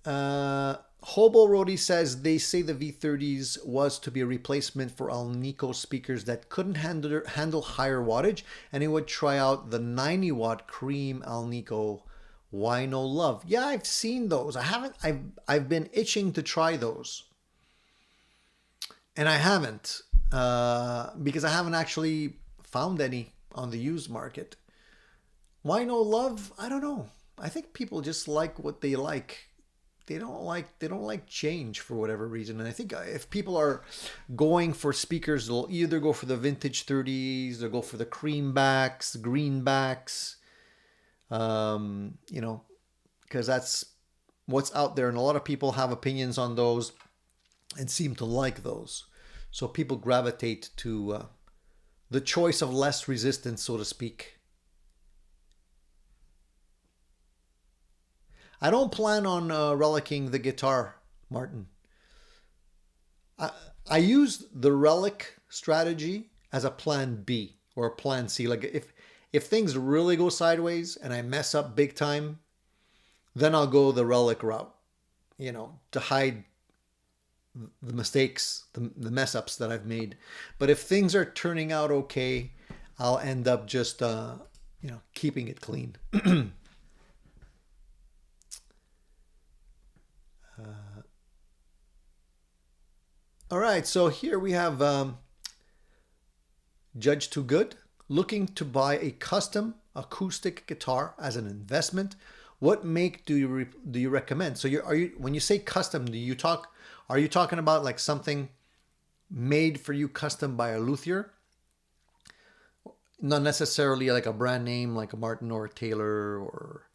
Hobo Roadie says they say the V30s was to be a replacement for Alnico speakers that couldn't handle higher wattage, and he would try out the 90 watt Cream Alnico. Why no love? Yeah, I've seen those. I've been itching to try those. And I haven't, because I haven't actually found any on the used market. Why no love? I don't know. I think people just like what they like. They don't like change for whatever reason. And I think if people are going for speakers, they'll either go for the vintage 30s, they'll go for the creambacks, greenbacks, you know, because that's what's out there. And a lot of people have opinions on those and seem to like those. So people gravitate to the choice of less resistance, so to speak. I don't plan on relicing the guitar, Martin. I use the Relic Strategy as a plan B or a plan C. Like if things really go sideways and I mess up big time, then I'll go the Relic route, you know, to hide the mistakes, the mess ups that I've made. But if things are turning out okay, I'll end up just, you know, keeping it clean. All right, so here we have Judge Too Good looking to buy a custom acoustic guitar as an investment. What make do you recommend? So when you say custom, are you talking about like something made for you custom by a luthier? Not necessarily like a brand name like a Martin or a Taylor or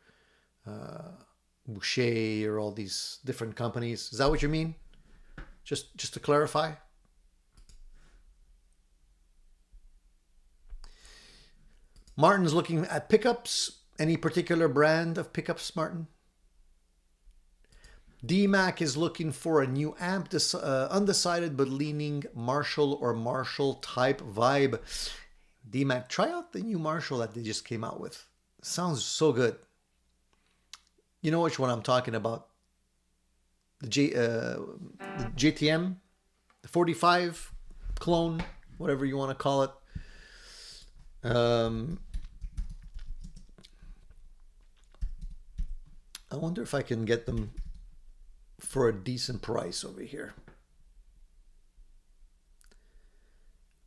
Boucher or all these different companies. Is that what you mean? Just to clarify. Martin's looking at pickups. Any particular brand of pickups, Martin? D-Mac is looking for a new amp, undecided but leaning Marshall or Marshall type vibe. D-Mac, try out the new Marshall that they just came out with. Sounds so good. You know which one I'm talking about. The JTM, the 45 clone, whatever you want to call it. I wonder if I can get them for a decent price over here.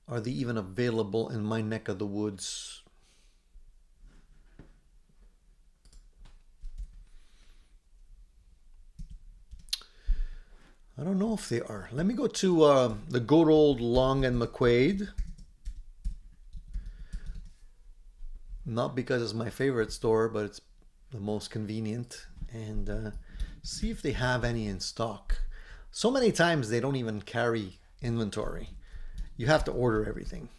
Are they even available in my neck of the woods? I don't know if they are. Let me go to the good old Long and McQuaid. Not because it's my favorite store, but it's the most convenient. And see if they have any in stock. So many times they don't even carry inventory. You have to order everything,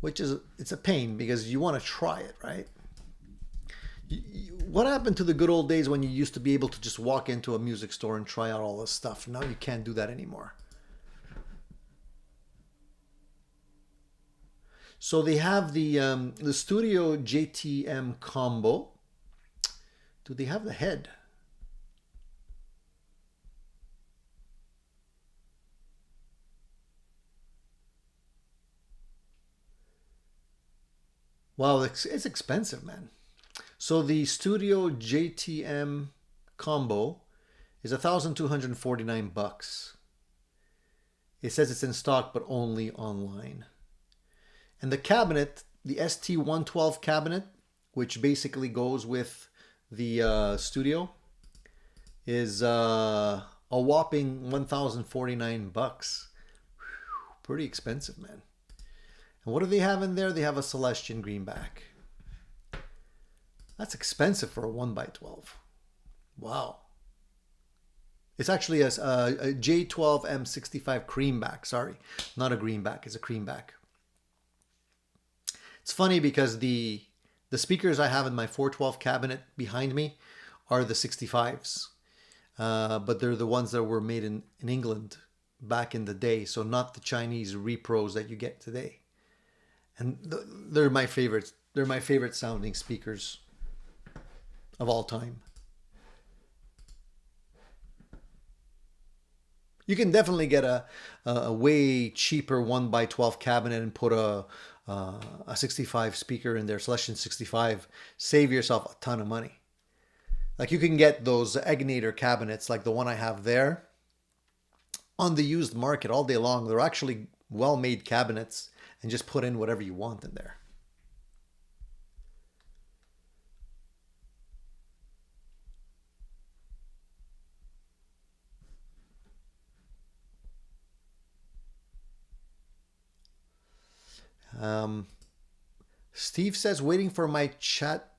which is, it's a pain because you want to try it, right? What happened to the good old days when you used to be able to just walk into a music store and try out all this stuff? Now you can't do that anymore. So they have the Studio JTM combo. Do they have the head? Wow, it's expensive, man. So the Studio JTM combo is $1,249. It says it's in stock, but only online. And the cabinet, the ST112 cabinet, which basically goes with the Studio, is a whopping $1,049. Pretty expensive, man. And what do they have in there? They have a Celestian greenback. That's expensive for a 1x12. Wow. It's actually a J12 M65 creamback. Sorry, not a greenback. It's a creamback. It's funny because the speakers I have in my 412 cabinet behind me are the 65s. But they're the ones that were made in England back in the day. So not the Chinese repros that you get today. And they're my favorites. They're my favorite sounding speakers of all time. You can definitely get a way cheaper 1x12 cabinet and put a 65 speaker in there, Celestian 65. Save yourself a ton of money. Like you can get those Eggnator cabinets like the one I have there on the used market all day long. They're actually well-made cabinets and just put in whatever you want in there. Steve says, waiting for my chat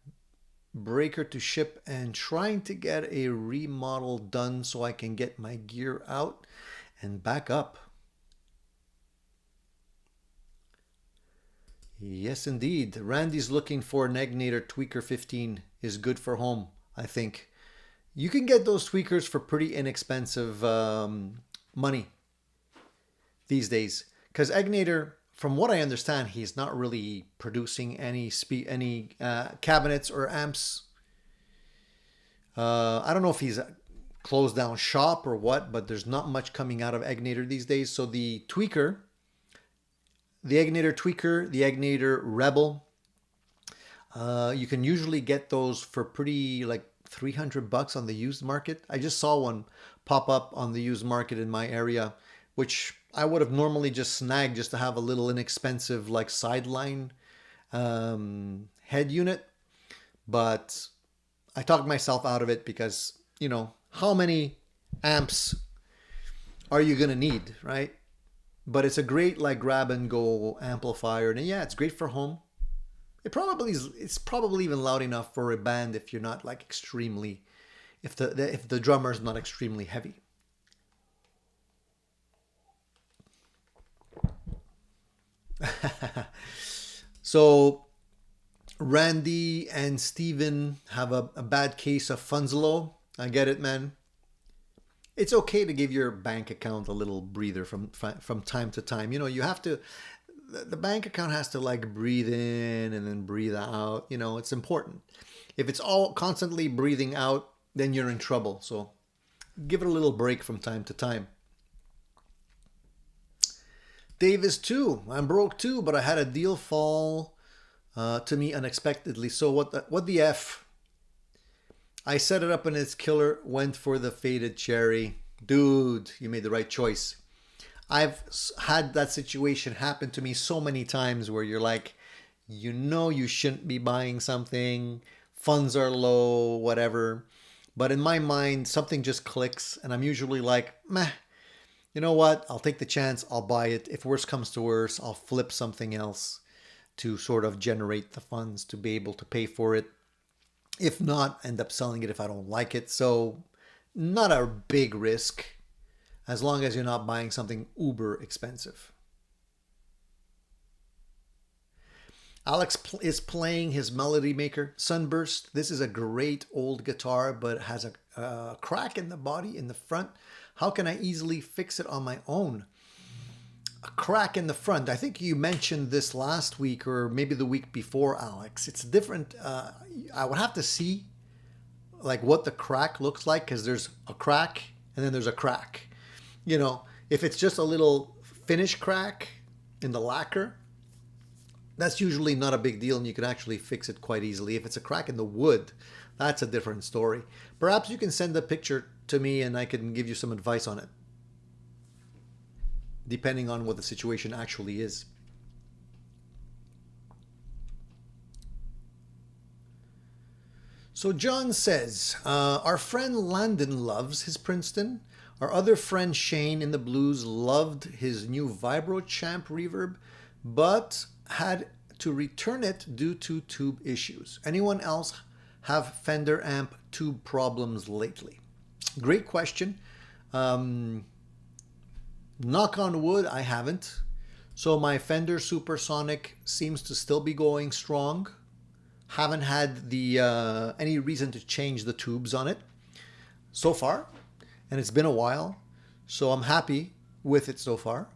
breaker to ship and trying to get a remodel done so I can get my gear out and back up. Yes, indeed. Randy's looking for an Eggnator Tweaker 15 is good for home, I think. You can get those tweakers for pretty inexpensive money these days. Because Eggnator, from what I understand, he's not really producing any cabinets or amps. I don't know if he's closed down shop or what, but there's not much coming out of Eggnator these days. So the tweaker, the Eggnator Tweaker, the Eggnator Rebel, you can usually get those for pretty like $300 on the used market. I just saw one pop up on the used market in my area, which I would have normally just snagged just to have a little inexpensive like sideline head unit. But I talked myself out of it because, you know, how many amps are you going to need, right? But it's a great like grab and go amplifier. And yeah, it's great for home. It's probably even loud enough for a band if you're not like extremely, if the drummer's not extremely heavy. So Randy and Steven have a bad case of Funzalo. I get it, man. It's okay to give your bank account a little breather from time to time. You know, you have to, the bank account has to like breathe in and then breathe out. You know, it's important. If it's all constantly breathing out, then you're in trouble. So give it a little break from time to time. Davis too. I'm broke too, but I had a deal fall to me unexpectedly. So what the F? I set it up and it's killer. Went for the faded cherry. Dude, you made the right choice. I've had that situation happen to me so many times where you're like, you know you shouldn't be buying something. Funds are low, whatever. But in my mind, something just clicks and I'm usually like, meh. You know what? I'll take the chance. I'll buy it. If worse comes to worse, I'll flip something else to sort of generate the funds to be able to pay for it. If not, end up selling it if I don't like it. So not a big risk as long as you're not buying something uber expensive. Alex is playing his Melody Maker Sunburst. This is a great old guitar, but it has a crack in the body in the front. How can I easily fix it on my own? A crack in the front. I think you mentioned this last week or maybe the week before, Alex. It's different. I would have to see like what the crack looks like because there's a crack and then there's a crack. You know, if it's just a little finish crack in the lacquer, that's usually not a big deal and you can actually fix it quite easily. If it's a crack in the wood, that's a different story. Perhaps you can send a picture to me and I can give you some advice on it, depending on what the situation actually is. So John says, our friend Landon loves his Princeton. Our other friend Shane in the blues loved his new Vibro Champ reverb, but had to return it due to tube issues. Anyone else have Fender amp tube problems lately? Great question. Knock on wood, I haven't. So my Fender Supersonic seems to still be going strong. Haven't had the any reason to change the tubes on it so far. And it's been a while. So I'm happy with it so far.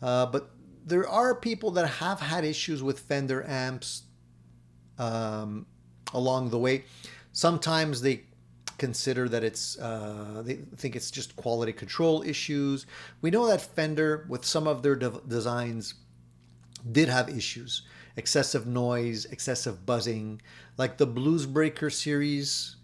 But there are people that have had issues with Fender amps along the way. Sometimes they consider that it's they think it's just quality control issues. We know that Fender with some of their designs did have issues, excessive noise, excessive buzzing, like the Blues Breaker series.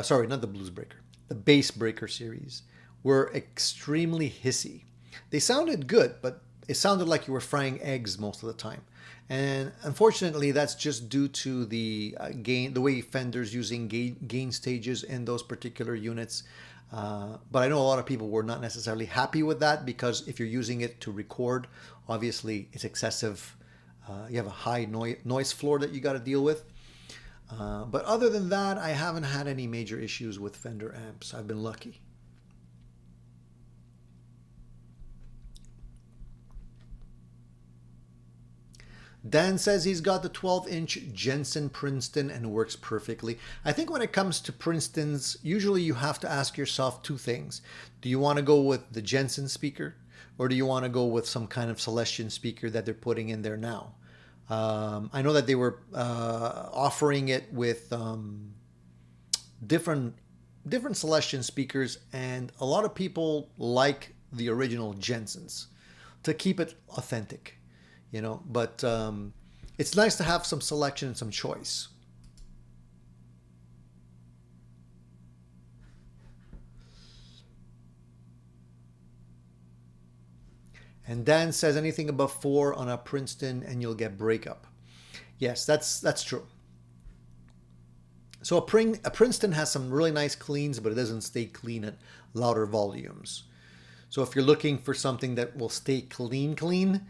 Sorry, not the Blues Breaker, the Bass Breaker series were extremely hissy. They sounded good, but it sounded like you were frying eggs most of the time. And unfortunately, that's just due to the gain, the way Fender's using gain stages in those particular units. But I know a lot of people were not necessarily happy with that because if you're using it to record, obviously it's excessive. You have a high noise floor that you got to deal with. But other than that, I haven't had any major issues with Fender amps. I've been lucky. Dan says he's got the 12-inch Jensen Princeton and works perfectly. I think when it comes to Princetons, usually you have to ask yourself two things. Do you want to go with the Jensen speaker, or do you want to go with some kind of Celestion speaker that they're putting in there now? I know that they were offering it with different Celestion speakers, and a lot of people like the original Jensens to keep it authentic, you know, but it's nice to have some selection and some choice. And Dan says anything above 4 on a Princeton and you'll get breakup. Yes, that's true. So a Princeton has some really nice cleans, but it doesn't stay clean at louder volumes. So if you're looking for something that will stay clean,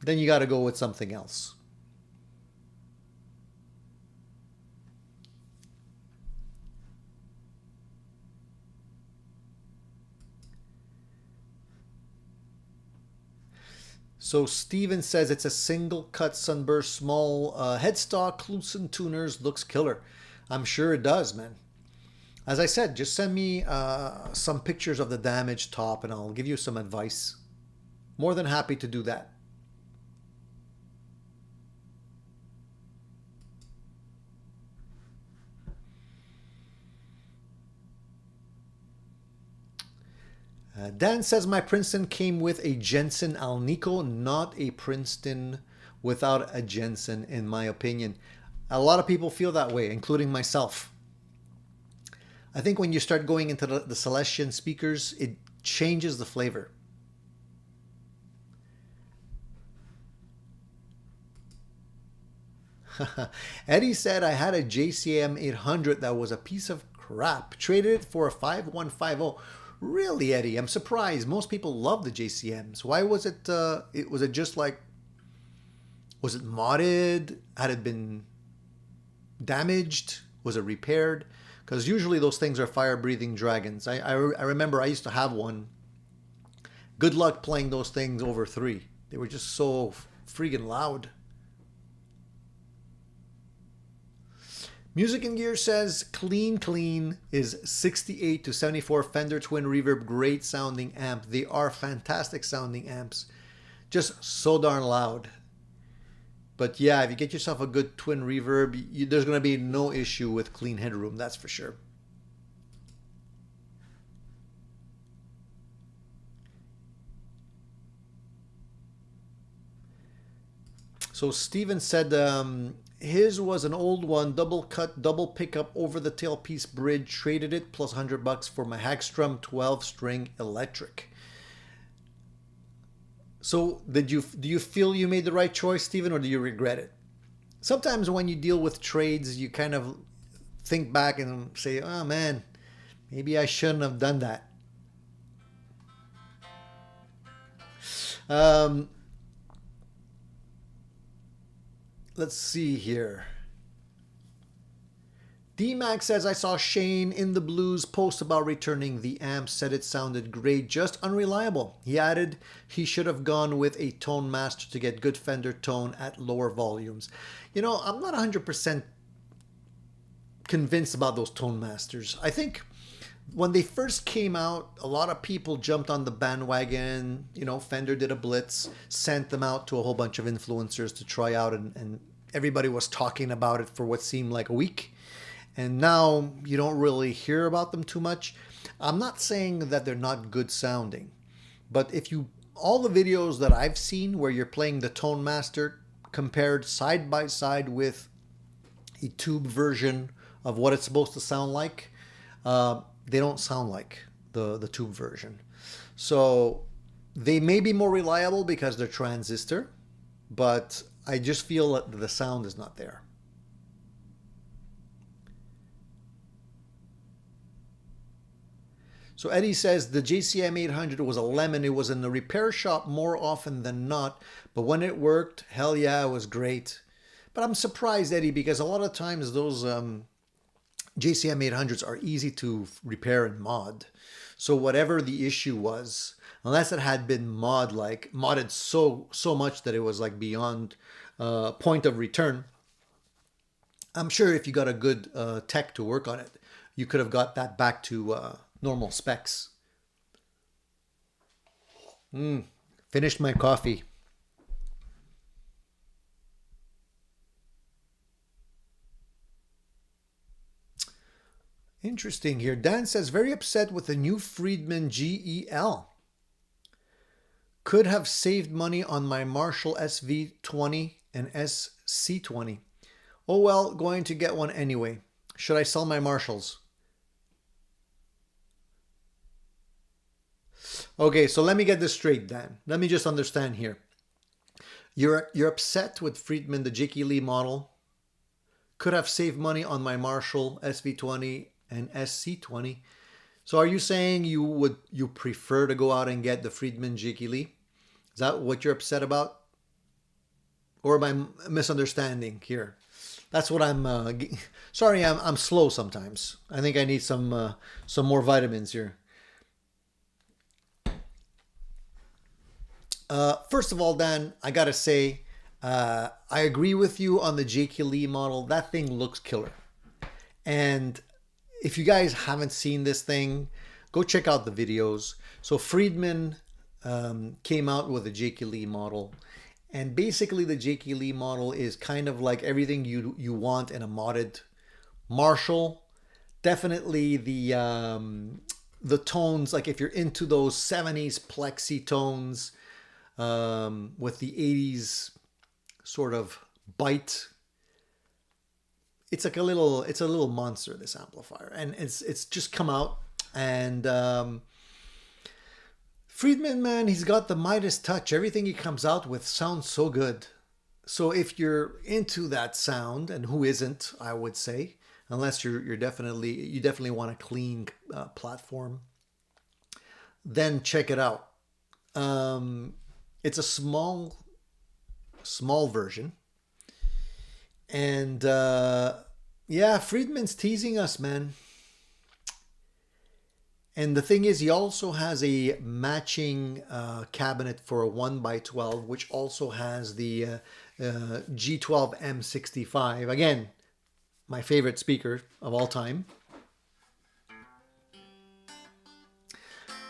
then you got to go with something else. So Steven says it's a single cut sunburst, small headstock, Clusen tuners, looks killer. I'm sure it does, man. As I said, just send me some pictures of the damaged top and I'll give you some advice. More than happy to do that. Dan says my Princeton came with a Jensen Alnico, not a Princeton without a Jensen, in my opinion. A lot of people feel that way, including myself. I think when you start going into the Celestion speakers, it changes the flavor. Eddie said I had a JCM 800 that was a piece of crap. Traded it for a 5150. Really, Eddie? I'm surprised. Most people love the JCMs. Why was it? Was it just like? Was it modded? Had it been damaged? Was it repaired? Because usually those things are fire-breathing dragons. I remember I used to have one. Good luck playing those things over 3. They were just so freaking loud. Music and Gear says clean is 68 to 74 Fender Twin Reverb, great sounding amp. They are fantastic sounding amps, just so darn loud. But yeah, if you get yourself a good twin reverb, there's going to be no issue with clean headroom, that's for sure. So Steven said his was an old one, double cut, double pickup over the tailpiece bridge, traded it plus $100 for my Hagstrom 12-string electric. So do you feel you made the right choice, Steven, or do you regret it? Sometimes when you deal with trades, you kind of think back and say, oh man, maybe I shouldn't have done that. Let's see here. D-Max says, I saw Shane in the Blues post about returning the amp, said it sounded great, just unreliable. He added he should have gone with a tone master to get good Fender tone at lower volumes. You know, I'm not 100% convinced about those tone masters. I think when they first came out, a lot of people jumped on the bandwagon. You know, Fender did a blitz, sent them out to a whole bunch of influencers to try out, and everybody was talking about it for what seemed like a week. And now you don't really hear about them too much. I'm not saying that they're not good sounding, but all the videos that I've seen where you're playing the Tone Master compared side by side with a tube version of what it's supposed to sound like, they don't sound like the tube version. So they may be more reliable because they're transistor, but I just feel that the sound is not there. So Eddie says the JCM 800 was a lemon. It was in the repair shop more often than not, but when it worked, hell yeah, it was great. But I'm surprised, Eddie, because a lot of times those JCM 800s are easy to repair and mod. So whatever the issue was, unless it had been modded so much that it was like beyond point of return, I'm sure if you got a good tech to work on it, you could have got that back to normal specs. Finished my coffee. Interesting here. Dan says, very upset with the new Friedman GEL. Could have saved money on my Marshall SV20 and SC20. Oh well, going to get one anyway. Should I sell my Marshalls? Okay, so let me get this straight, Dan. Let me just understand here. You're upset with Friedman, the J.K. Lee model. Could have saved money on my Marshall SV20 and SC20. So are you saying you prefer to go out and get the Friedman J.K. Lee? Is that what you're upset about? Or am I misunderstanding here? That's what I'm. Sorry, I'm slow sometimes. I think I need some more vitamins here. First of all, Dan, I gotta say, I agree with you on the J.K. Lee model. That thing looks killer. And if you guys haven't seen this thing, go check out the videos. So Friedman came out with a J.K. Lee model. And basically the J.K. Lee model is kind of like everything you want in a modded Marshall. Definitely the tones, like if you're into those 70s plexi tones with the 80s sort of bite, it's like a little monster, this amplifier. And it's just come out, and Friedman, man, he's got the Midas touch. Everything he comes out with sounds so good. So if you're into that sound, and who isn't, I would say, unless you definitely want a clean platform, then check it out. It's a small version, and yeah, Friedman's teasing us, man. And the thing is, he also has a matching cabinet for a 1x12, which also has the G12 M65. Again, my favorite speaker of all time.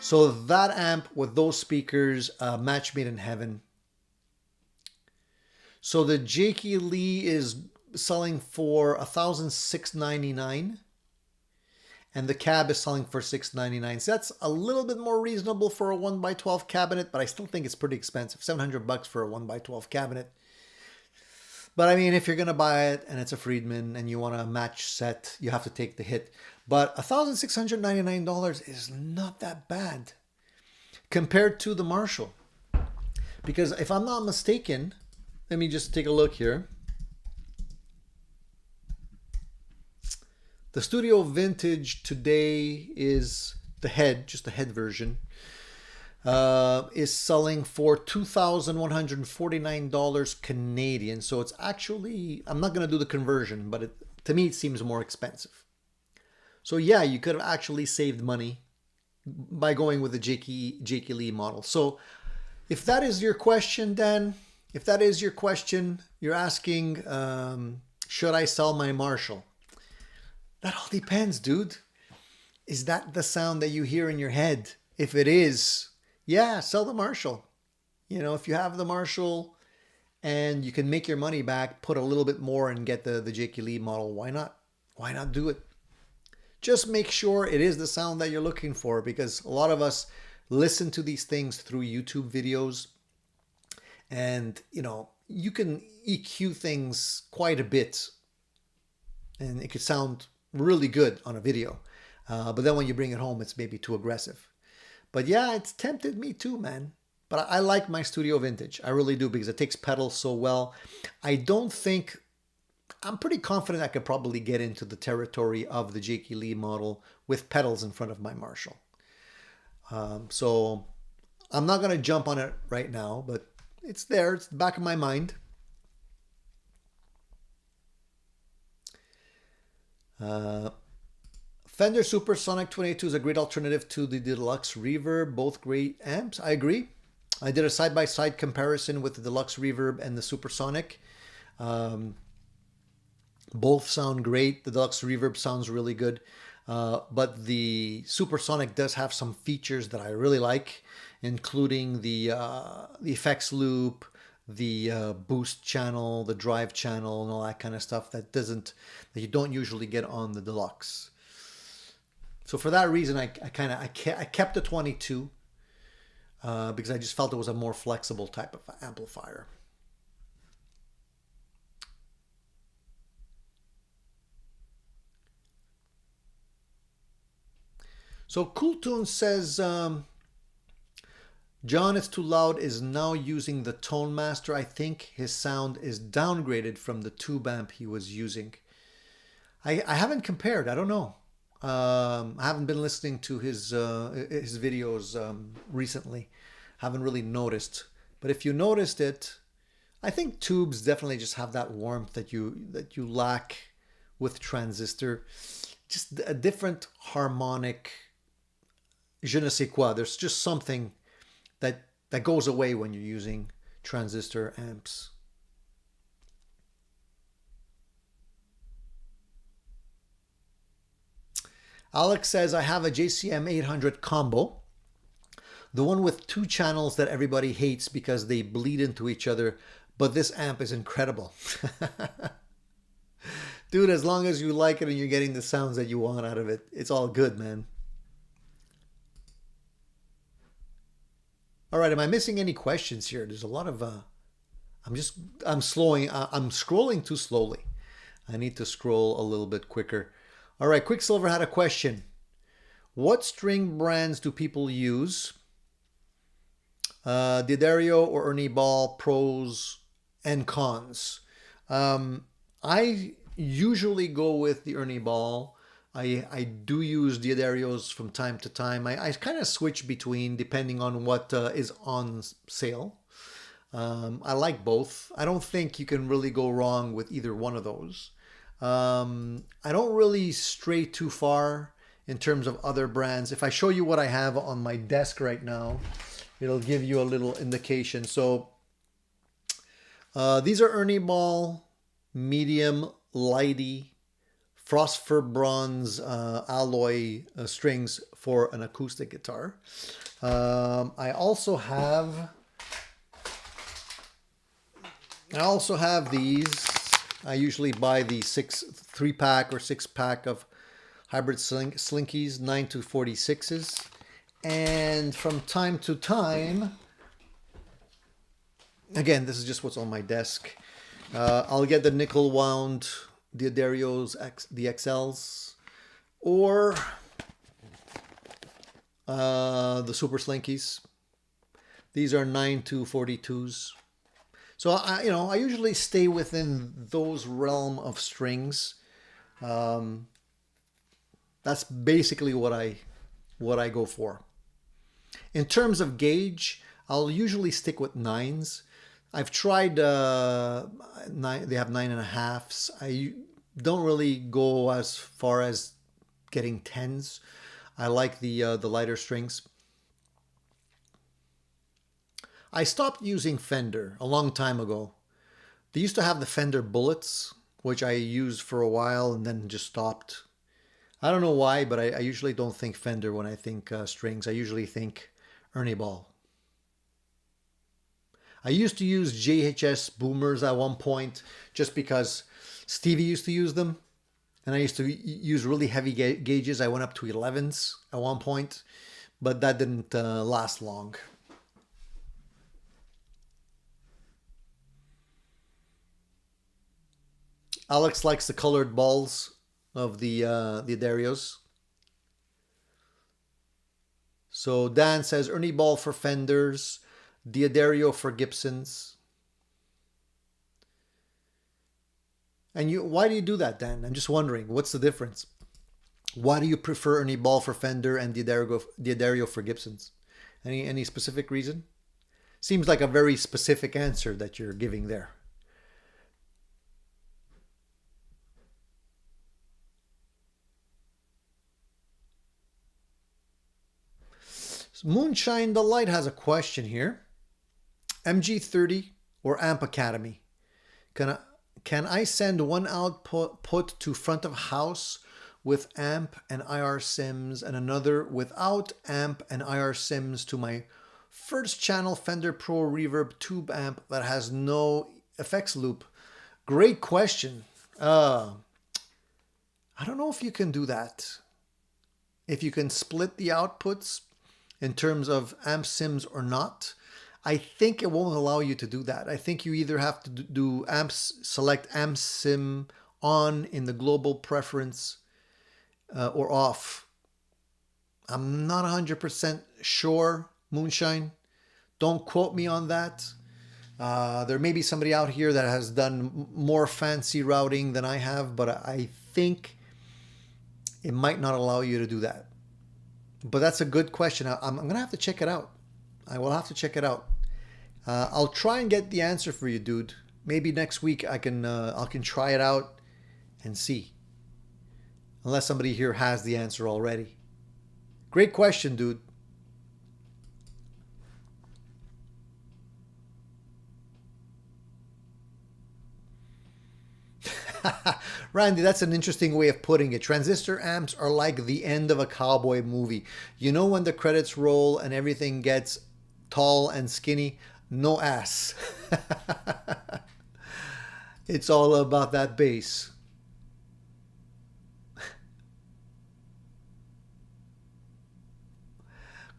So that amp with those speakers, match made in heaven. So the J.K. Lee is selling for $1,699. And the cab is selling for $699. So that's a little bit more reasonable for a 1x12 cabinet, but I still think it's pretty expensive. $700 for a 1x12 cabinet. But I mean, if you're going to buy it and it's a Friedman and you want a match set, you have to take the hit. But $1,699 is not that bad compared to the Marshall. Because if I'm not mistaken, let me just take a look here. The Studio Vintage today is the head, just the head version, is selling for $2,149 Canadian. So it's actually, I'm not going to do the conversion, but to me it seems more expensive. So yeah, you could have actually saved money by going with the J.K. Lee model. So if that is your question, Dan, if that is your question, you're asking, should I sell my Marshall? That all depends, dude. Is that the sound that you hear in your head? If it is, yeah, sell the Marshall. You know, if you have the Marshall and you can make your money back, put a little bit more and get the J.K. Lee model, why not? Why not do it? Just make sure it is the sound that you're looking for, because a lot of us listen to these things through YouTube videos, and, you know, you can EQ things quite a bit and it could sound really good on a video. But then when you bring it home, it's maybe too aggressive. But yeah, it's tempted me too, man. But I like my Studio Vintage. I really do, because it takes pedals so well. I'm pretty confident I could probably get into the territory of the J.K. Lee model with pedals in front of my Marshall. So I'm not going to jump on it right now, but it's there. It's the back of my mind. Fender Supersonic 22 is a great alternative to the Deluxe Reverb, both great amps. I agree. I did a side-by-side comparison with the Deluxe Reverb and the Supersonic. Both sound great. The Deluxe Reverb sounds really good. But the Supersonic does have some features that I really like, including the effects loop, the boost channel, the drive channel, and all that kind of stuff that you don't usually get on the Deluxe. So for that reason, I kept the 22 because I just felt it was a more flexible type of amplifier. So Cool Tune says, John, It's Too Loud is now using the Tone Master. I think his sound is downgraded from the tube amp he was using. I haven't compared. I don't know. I haven't been listening to his videos recently. Haven't really noticed. But if you noticed it, I think tubes definitely just have that warmth that you lack with transistor. Just a different harmonic je ne sais quoi. There's just something that goes away when you're using transistor amps. Alex says, I have a JCM 800 combo. The one with 2 channels that everybody hates because they bleed into each other. But this amp is incredible. Dude, as long as you like it and you're getting the sounds that you want out of it, it's all good, man. All right, am I missing any questions here? There's a lot of, I'm scrolling too slowly. I need to scroll a little bit quicker. All right, Quicksilver had a question. What string brands do people use? D'Addario or Ernie Ball, pros and cons. I usually go with the Ernie Ball. I do use D'Addarios from time to time. I kind of switch between depending on what is on sale. I like both. I don't think you can really go wrong with either one of those. I don't really stray too far in terms of other brands. If I show you what I have on my desk right now, it'll give you a little indication. So these are Ernie Ball medium lighty phosphor bronze alloy strings for an acoustic guitar. I also have these. I usually buy the 3-pack or 6-pack of hybrid slinkies, 9-46s. And from time to time, again, this is just what's on my desk. I'll get the nickel wound D'Addarios, the XLs, or the Super Slinkies. These are 9-42s. So I usually stay within those realm of strings. That's basically what I go for. In terms of gauge, I'll usually stick with 9s. I've tried 9. They have 9.5s. I don't really go as far as getting 10s. I like the lighter strings. I stopped using Fender a long time ago. They used to have the Fender Bullets, which I used for a while and then just stopped. I don't know why, but I usually don't think Fender when I think strings. I usually think Ernie Ball. I used to use G.A.S boomers at one point just because Stevie used to use them. And I used to use really heavy gauges. I went up to 11s at one point, but that didn't last long. Alex likes the colored balls of the D'Addarios. So Dan says Ernie Ball for Fenders, D'Addario for Gibsons. And why do you do that, Dan? I'm just wondering, what's the difference? Why do you prefer Ernie Ball for Fender and D'Addario for Gibsons? Any specific reason? Seems like a very specific answer that you're giving there. Moonshine the Light has a question here. MG30 or Amp Academy? Can I send one output to front of house with amp and IR sims and another without amp and IR sims to my first channel Fender Pro Reverb tube amp that has no effects loop? Great question. I don't know if you can do that. If you can split the outputs in terms of amp sims or not. I think it won't allow you to do that. I think you either have to do select amp sim on in the global preference or off. I'm not 100% sure, Moonshine. Don't quote me on that. There may be somebody out here that has done more fancy routing than I have, but I think it might not allow you to do that. But that's a good question. I'm going to have to check it out. I will have to check it out. I'll try and get the answer for you, dude. Maybe next week I can try it out and see. Unless somebody here has the answer already. Great question, dude. Randy, that's an interesting way of putting it. Transistor amps are like the end of a cowboy movie. You know when the credits roll and everything gets tall and skinny? No ass. It's all about that bass.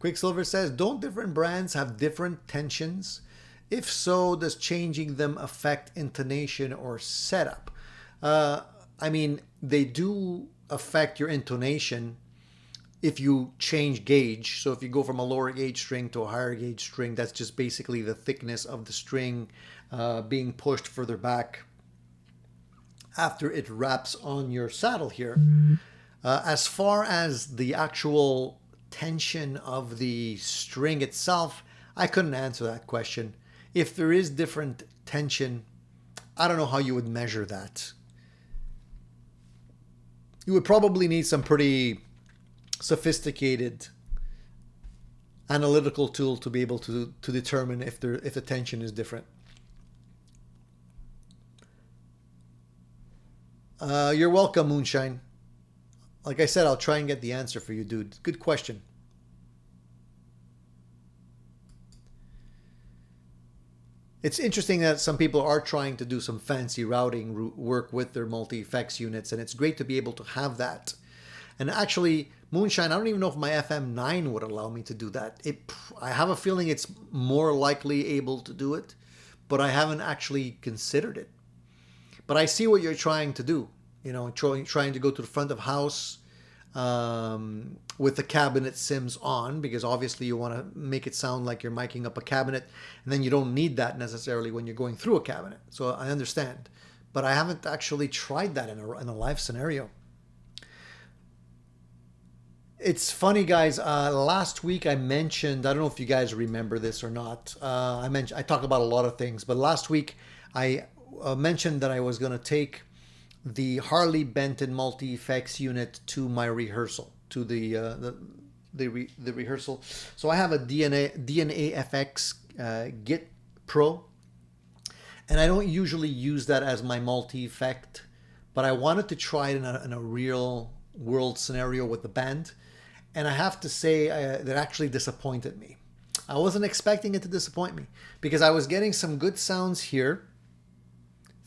Quicksilver says, don't different brands have different tensions? If so, does changing them affect intonation or setup? I mean, they do affect your intonation if you change gauge. So if you go from a lower gauge string to a higher gauge string, that's just basically the thickness of the string being pushed further back after it wraps on your saddle here. As far as the actual tension of the string itself, I couldn't answer that question. If there is different tension, I don't know how you would measure that. You would probably need some pretty sophisticated analytical tool to be able to determine if the tension is different. You're welcome, Moonshine. Like I said, I'll try and get the answer for you, dude. Good question. It's interesting that some people are trying to do some fancy routing work with their multi-effects units, and it's great to be able to have that. And actually, Moonshine, I don't even know if my FM9 would allow me to do that. I have a feeling it's more likely able to do it, but I haven't actually considered it. But I see what you're trying to do. You know, trying to go to the front of house with the cabinet sims on, because obviously you want to make it sound like you're miking up a cabinet, and then you don't need that necessarily when you're going through a cabinet. So I understand, but I haven't actually tried that in a live scenario. It's funny, guys. Last week I mentioned, I don't know if you guys remember this or not. I talk about a lot of things, but last week I mentioned that I was going to take the Harley Benton multi-effects unit to my rehearsal, to the rehearsal. So I have a DNA FX Git Pro, and I don't usually use that as my multi-effect, but I wanted to try it in a real world scenario with the band, and I have to say that actually disappointed me. I wasn't expecting it to disappoint me, because I was getting some good sounds here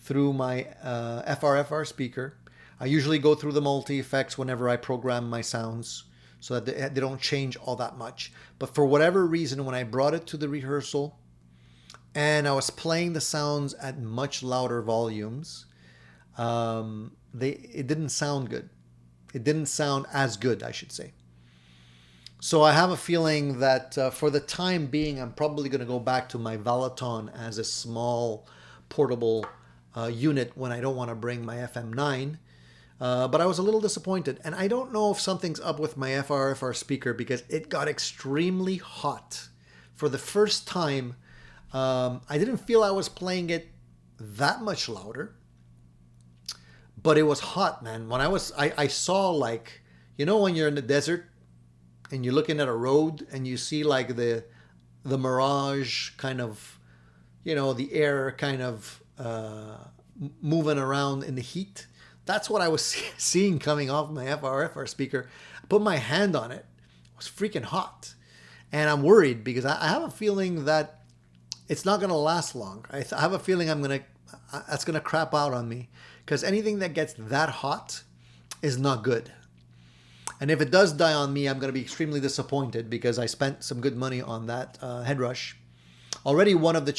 through my FRFR speaker. I usually go through the multi-effects whenever I program my sounds so that they don't change all that much. But for whatever reason, when I brought it to the rehearsal and I was playing the sounds at much louder volumes, it didn't sound good. It didn't sound as good, I should say. So I have a feeling that for the time being, I'm probably going to go back to my Valaton as a small portable unit when I don't want to bring my FM9. But I was a little disappointed. And I don't know if something's up with my FRFR speaker, because it got extremely hot. For the first time, I didn't feel I was playing it that much louder. But it was hot, man. When I saw, like, you know, when you're in the desert and you're looking at a road and you see like the mirage kind of, you know, the air kind of moving around in the heat. That's what I was seeing coming off my FR speaker. I put my hand on it. It was freaking hot. And I'm worried because I have a feeling that it's not going to last long. I have a feeling that's going to crap out on me, because anything that gets that hot is not good. And if it does die on me, I'm going to be extremely disappointed, because I spent some good money on that head rush. Already one of the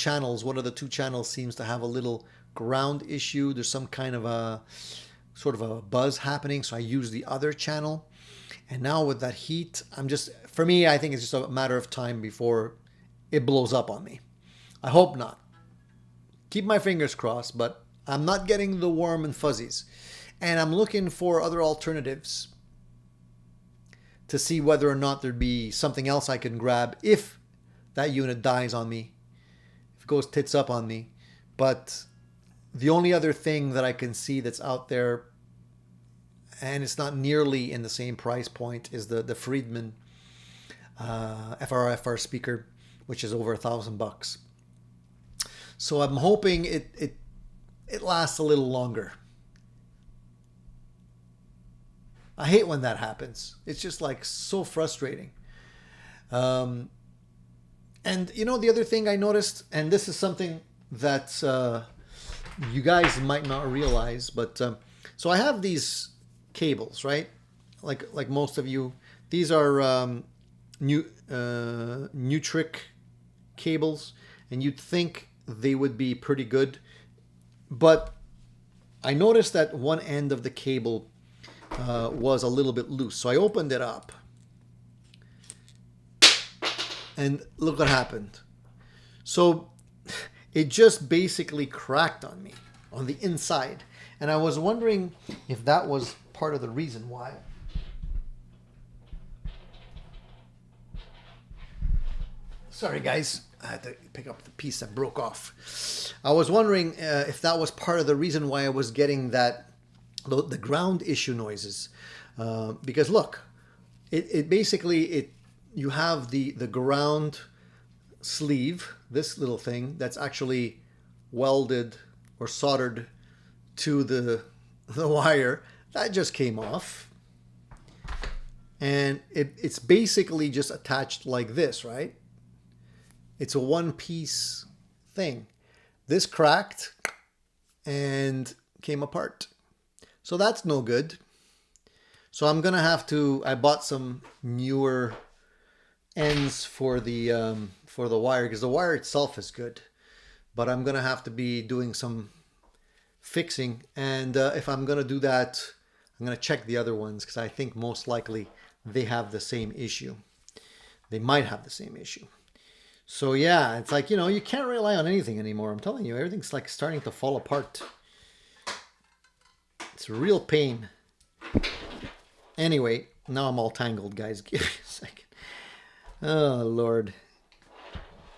two channels seems to have a little ground issue. There's some kind of a sort of a buzz happening. So I use the other channel. And now with that heat, for me, I think it's just a matter of time before it blows up on me. I hope not. Keep my fingers crossed, but I'm not getting the warm and fuzzies. And I'm looking for other alternatives to see whether or not there'd be something else I can grab if that unit dies on me, if it goes tits up on me. But the only other thing that I can see that's out there, and it's not nearly in the same price point, is the Friedman FR speaker, which is over $1,000. So I'm hoping it lasts a little longer. I hate when that happens. It's just like so frustrating. And you know, the other thing I noticed, and this is something that you guys might not realize, but so I have these cables, right? Like most of you, these are Nutric cables, and you'd think they would be pretty good, but I noticed that one end of the cable was a little bit loose. So I opened it up, and look what happened. So it just basically cracked on me on the inside, and I was wondering if that was part of the reason why. Sorry guys, I had to pick up the piece that broke off. I was wondering if that was part of the reason why I was getting the ground issue noises, because look, it basically you have the ground sleeve, this little thing that's actually welded or soldered to the wire that just came off, and it's basically just attached like this, right? It's a one-piece thing. This cracked and came apart. So that's no good. So I'm gonna have to. I bought some newer ends for the wire, because the wire itself is good, but I'm gonna have to be doing some fixing. And if I'm gonna do that, I'm gonna check the other ones, because I think most likely they have the same issue. They might have the same issue. So yeah, it's like, you know, you can't rely on anything anymore. I'm telling you, everything's like starting to fall apart. It's a real pain. Anyway, now I'm all tangled, guys. Give me a second. Oh, Lord.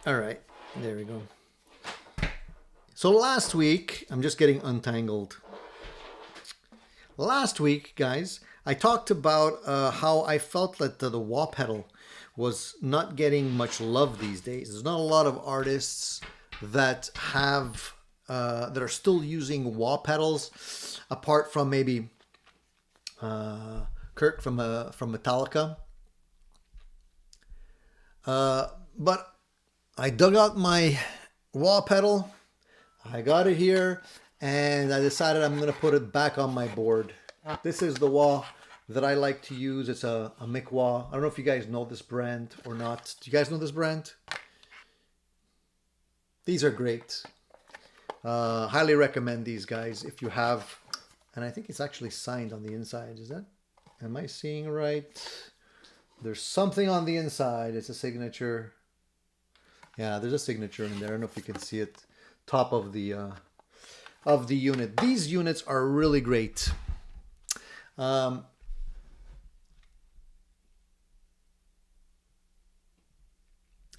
All right, there we go. So last week, I'm just getting untangled. Last week, guys, I talked about how I felt that the wah pedal was not getting much love these days. There's not a lot of artists that have that are still using wah pedals, apart from maybe Kirk from Metallica. But I dug out my wah pedal. I got it here, and I decided I'm going to put it back on my board. This is the wah that I like to use. It's a Mick wah. I don't know if you guys know this brand or not. Do you guys know this brand? These are great. Highly recommend these guys if you have. And I think it's actually signed on the inside. Is that? Am I seeing right? There's something on the inside. It's a signature. Yeah, there's a signature in there. I don't know if you can see it. Top of the unit. These units are really great.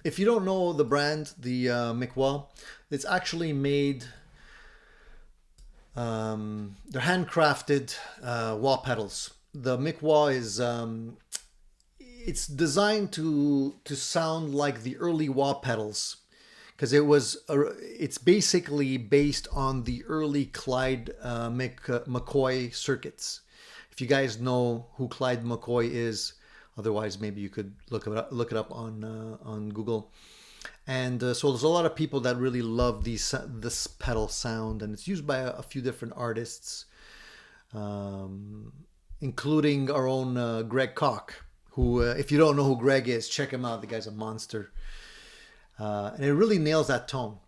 If you don't know the brand, the Mick wah, it's actually made. They're handcrafted wah pedals. The Mick wah is it's designed to sound like the early wah pedals, because it's basically based on the early Clyde McCoy circuits. If you guys know who Clyde McCoy is, otherwise maybe you could look it up on Google. And so there's a lot of people that really love this pedal sound, and it's used by a few different artists, including our own Greg Koch, who, if you don't know who Greg is, check him out. The guy's a monster. And it really nails that tone.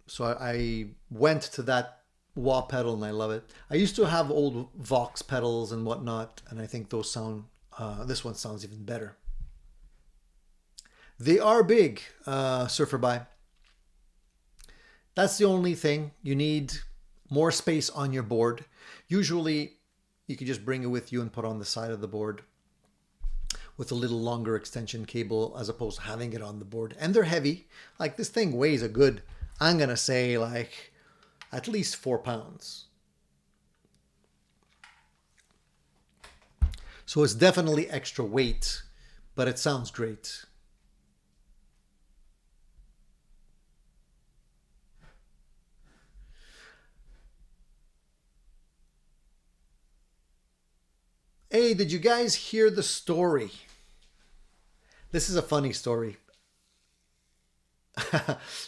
So I went to that wah pedal and I love it. I used to have old Vox pedals and whatnot, and I think those sound, this one sounds even better. They are big, Surfer By. That's the only thing. You need more space on your board. Usually you can just bring it with you and put on the side of the board with a little longer extension cable as opposed to having it on the board. And they're heavy. Like, this thing weighs a good, I'm going to say, like at least 4 pounds. So it's definitely extra weight, but it sounds great. Hey, did you guys hear the story? This is a funny story.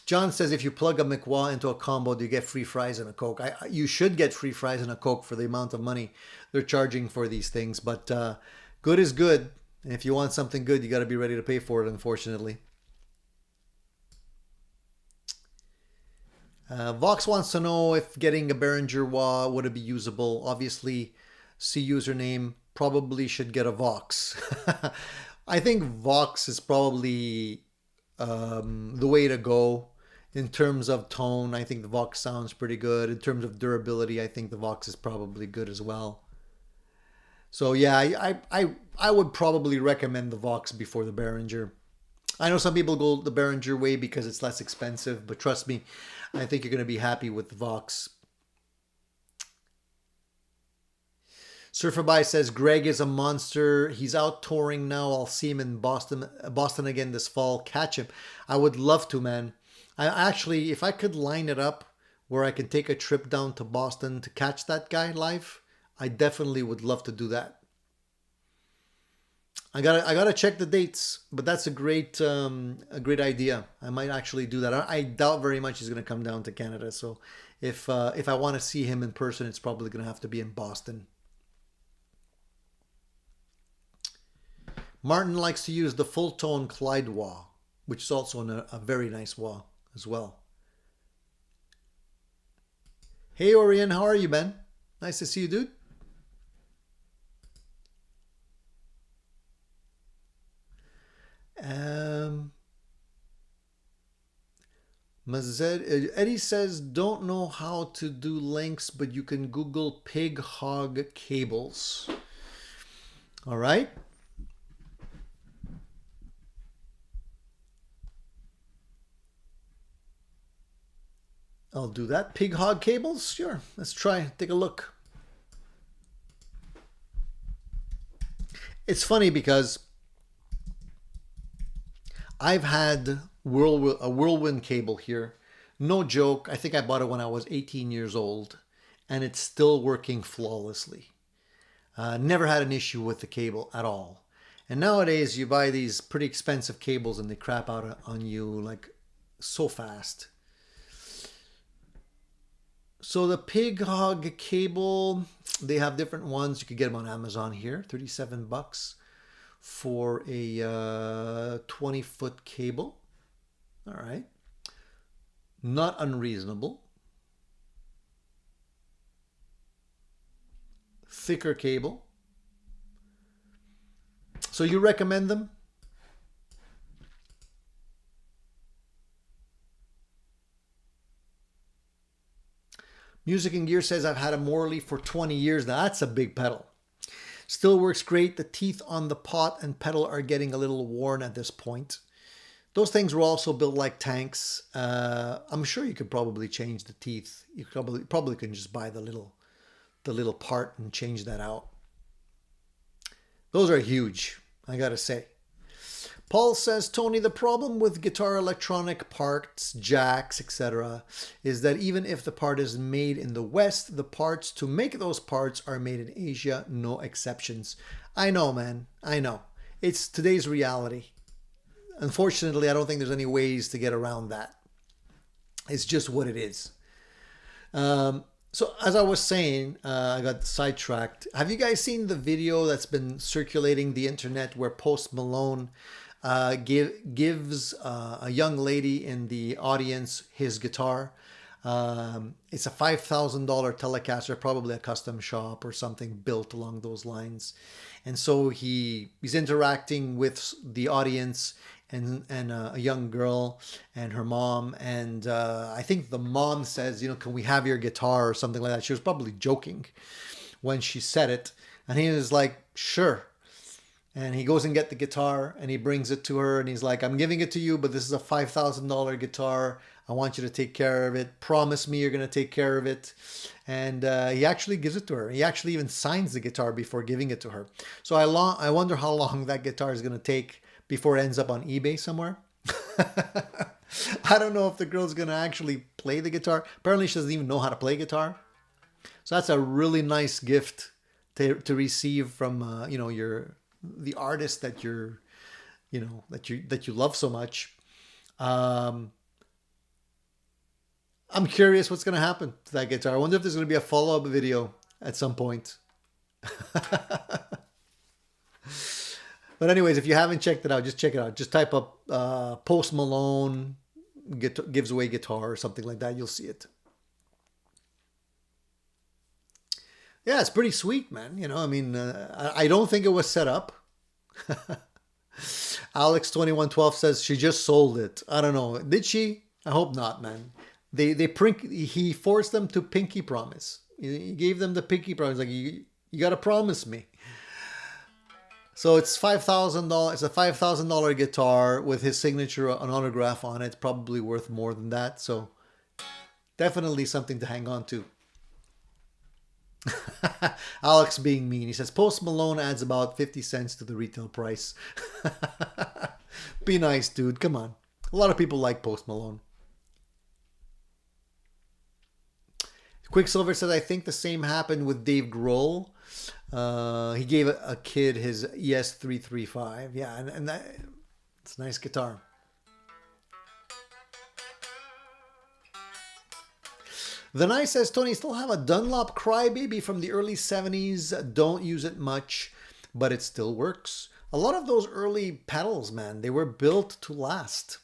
John says, if you plug a McWah into a combo, do you get free fries and a Coke? You should get free fries and a Coke for the amount of money they're charging for these things. But good is good. And if you want something good, you got to be ready to pay for it, unfortunately. Vox wants to know if getting a Behringer wah, would it be usable? Obviously, C username probably should get a Vox. I think Vox is probably the way to go in terms of tone. I think the Vox sounds pretty good. In terms of durability, I think the Vox is probably good as well. So yeah, I would probably recommend the Vox before the Behringer. I know some people go the Behringer way because it's less expensive, but trust me, I think you're going to be happy with the Vox. Surfer By says, Greg is a monster. He's out touring now. I'll see him in Boston again this fall. Catch him. I would love to, man. I actually, if I could line it up where I can take a trip down to Boston to catch that guy live, I definitely would love to do that. I gotta check the dates, but that's a great idea. I might actually do that. I doubt very much he's gonna come down to Canada. So if I want to see him in person, it's probably gonna have to be in Boston. Martin likes to use the full tone Clyde wah, which is also a very nice wah as well. Hey Orion, how are you, man? Nice to see you, dude. Eddie says, don't know how to do links, but you can Google pig hog cables. All right. I'll do that. Pig hog cables? Sure. Let's try. Take a look. It's funny because I've had a whirlwind cable here. No joke. I think I bought it when I was 18 years old, and it's still working flawlessly. Never had an issue with the cable at all. And nowadays you buy these pretty expensive cables and they crap out on you like so fast. So the pig hog cable, they have different ones. You could get them on Amazon here, 37 bucks for a 20-foot cable. All right. Not unreasonable. Thicker cable. So you recommend them? Music and Gear says, I've had a Morley for 20 years. Now that's a big pedal. Still works great. The teeth on the pot and pedal are getting a little worn at this point. Those things were also built like tanks. I'm sure you could probably change the teeth. You probably can just buy the little part and change that out. Those are huge, I gotta say. Paul says, Tony, the problem with guitar electronic parts, jacks, etc. is that even if the part is made in the West, the parts to make those parts are made in Asia, no exceptions. I know, man. I know. It's today's reality. Unfortunately, I don't think there's any ways to get around that. It's just what it is. So as I was saying, I got sidetracked. Have you guys seen the video that's been circulating the internet where Post Malone gives a young lady in the audience his guitar? It's a $5,000 Telecaster, probably a custom shop or something built along those lines. And so he's interacting with the audience and a young girl and her mom. And I think the mom says, you know, can we have your guitar or something like that? She was probably joking when she said it. And he was like, sure. And he goes and get the guitar and he brings it to her and he's like, I'm giving it to you, but this is a $5,000 guitar. I want you to take care of it. Promise me you're going to take care of it. And he actually gives it to her. He actually even signs the guitar before giving it to her. So I wonder how long that guitar is going to take before it ends up on eBay somewhere. I don't know if the girl's going to actually play the guitar. Apparently she doesn't even know how to play guitar. So that's a really nice gift to receive from, you know, the artist that you love so much. I'm curious what's going to happen to that guitar. I wonder if there's going to be a follow-up video at some point. But anyways, if you haven't checked it out, just check it out. Just type up Post Malone gives away guitar or something like that. You'll see it. Yeah, it's pretty sweet, man. You know, I mean, I don't think it was set up. Alex2112 says she just sold it. I don't know. Did she? I hope not, man. He forced them to pinky promise. He gave them the pinky promise. Like, you got to promise me. So it's $5,000. It's a $5,000 guitar with his signature, an autograph on it. Probably worth more than that. So definitely something to hang on to. Alex being mean. He says Post Malone adds about 50 cents to the retail price. Be nice, dude. Come on. A lot of people like Post Malone. Quicksilver says, I think the same happened with Dave Grohl. He gave a kid his ES335. Yeah, and it's a nice guitar. The Nice says, Tony, still have a Dunlop Crybaby from the early 70s. Don't use it much, but it still works. A lot of those early pedals, man, they were built to last.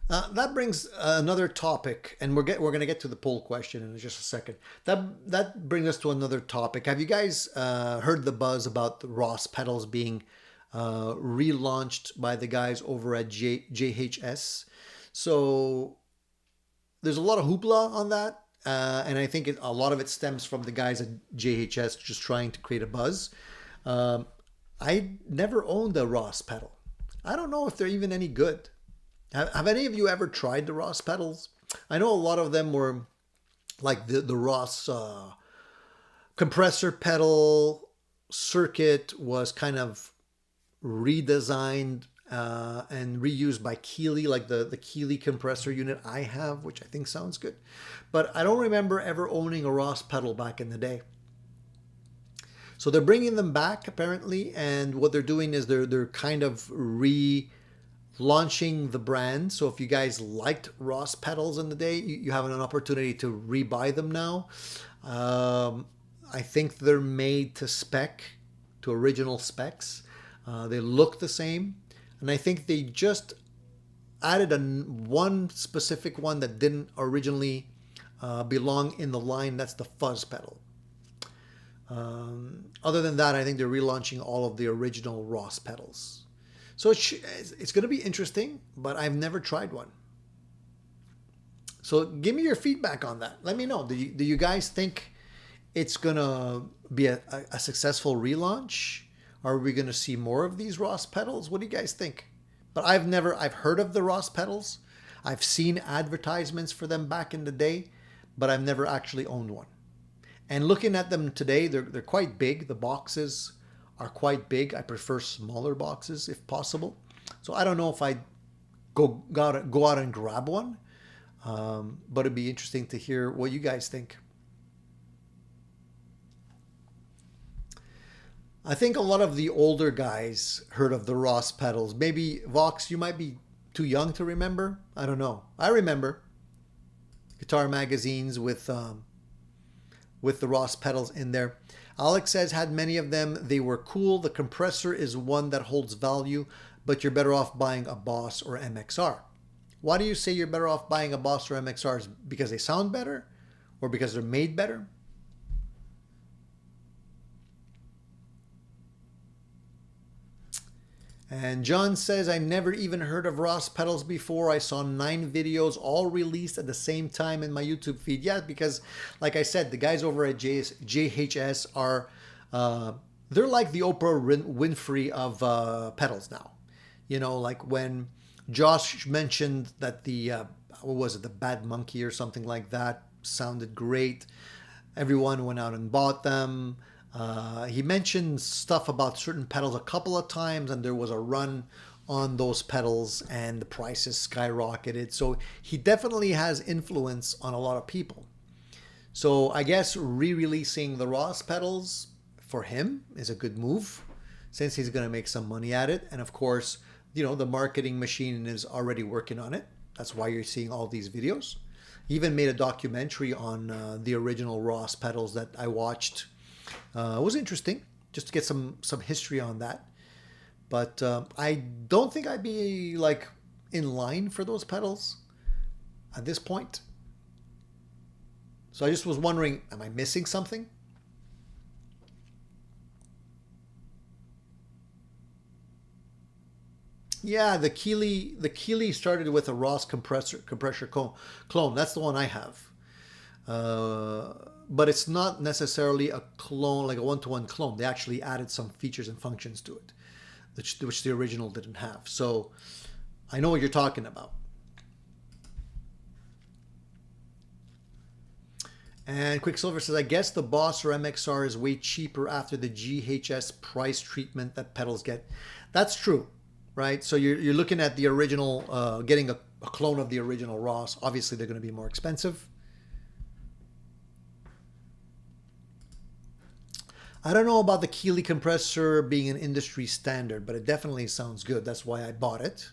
That brings another topic, and we're going to get to the poll question in just a second. That brings us to another topic. Have you guys heard the buzz about the Ross pedals being relaunched by the guys over at G.A.S? So there's a lot of hoopla on that, and I think a lot of it stems from the guys at G.A.S just trying to create a buzz. I never owned a Ross pedal. I don't know if they're even any good. Have any of you ever tried the Ross pedals? I know a lot of them were like the Ross compressor pedal circuit was kind of redesigned and reused by Keeley, like the Keeley compressor unit I have, which I think sounds good. But I don't remember ever owning a Ross pedal back in the day. So they're bringing them back apparently, and what they're doing is they're kind of launching the brand. So if you guys liked Ross pedals in the day, you have an opportunity to rebuy them now. I think they're made to spec, to original specs. They look the same. And I think they just added one specific one that didn't originally belong in the line. That's the fuzz pedal. Other than that, I think they're relaunching all of the original Ross pedals. So it's going to be interesting, but I've never tried one. So give me your feedback on that. Let me know. Do you guys think it's going to be a successful relaunch? Are we going to see more of these Ross pedals? What do you guys think? But I've heard of the Ross pedals. I've seen advertisements for them back in the day, but I've never actually owned one. And looking at them today, they're quite big. The boxes are quite big. I prefer smaller boxes if possible. So I don't know if I'd go out and grab one, but it'd be interesting to hear what you guys think. I think a lot of the older guys heard of the Ross pedals. Maybe Vox, you might be too young to remember. I don't know. I remember guitar magazines with the Ross pedals in there. Alex says, had many of them. They were cool. The compressor is one that holds value, but you're better off buying a Boss or MXR. Why do you say you're better off buying a Boss or MXRs? Because they sound better or because they're made better? And John says, I never even heard of Ross pedals before. I saw 9 videos all released at the same time in my YouTube feed. Yeah, because like I said, the guys over at G.A.S are, they're like the Oprah Winfrey of pedals now. You know, like when Josh mentioned that the, what was it, the Bad Monkey or something like that sounded great. Everyone went out and bought them. He mentioned stuff about certain pedals a couple of times, and there was a run on those pedals and the prices skyrocketed. So he definitely has influence on a lot of people. So I guess re-releasing the Ross pedals for him is a good move since he's going to make some money at it. And of course, you know, the marketing machine is already working on it. That's why you're seeing all these videos. He even made a documentary on the original Ross pedals that I watched. It was interesting just to get some history on that. But I don't think I'd be like in line for those pedals at this point. So I just was wondering, am I missing something? Yeah, the Keeley started with a Ross compressor clone. That's the one I have. But it's not necessarily a clone, like a one-to-one clone. They actually added some features and functions to it, which the original didn't have. So I know what you're talking about. And Quicksilver says, I guess the Boss or MXR is way cheaper after the G.A.S price treatment that pedals get. That's true, right? So you're looking at the original, getting a clone of the original Ross. Obviously, they're going to be more expensive. I don't know about the Keeley compressor being an industry standard, but it definitely sounds good. That's why I bought it.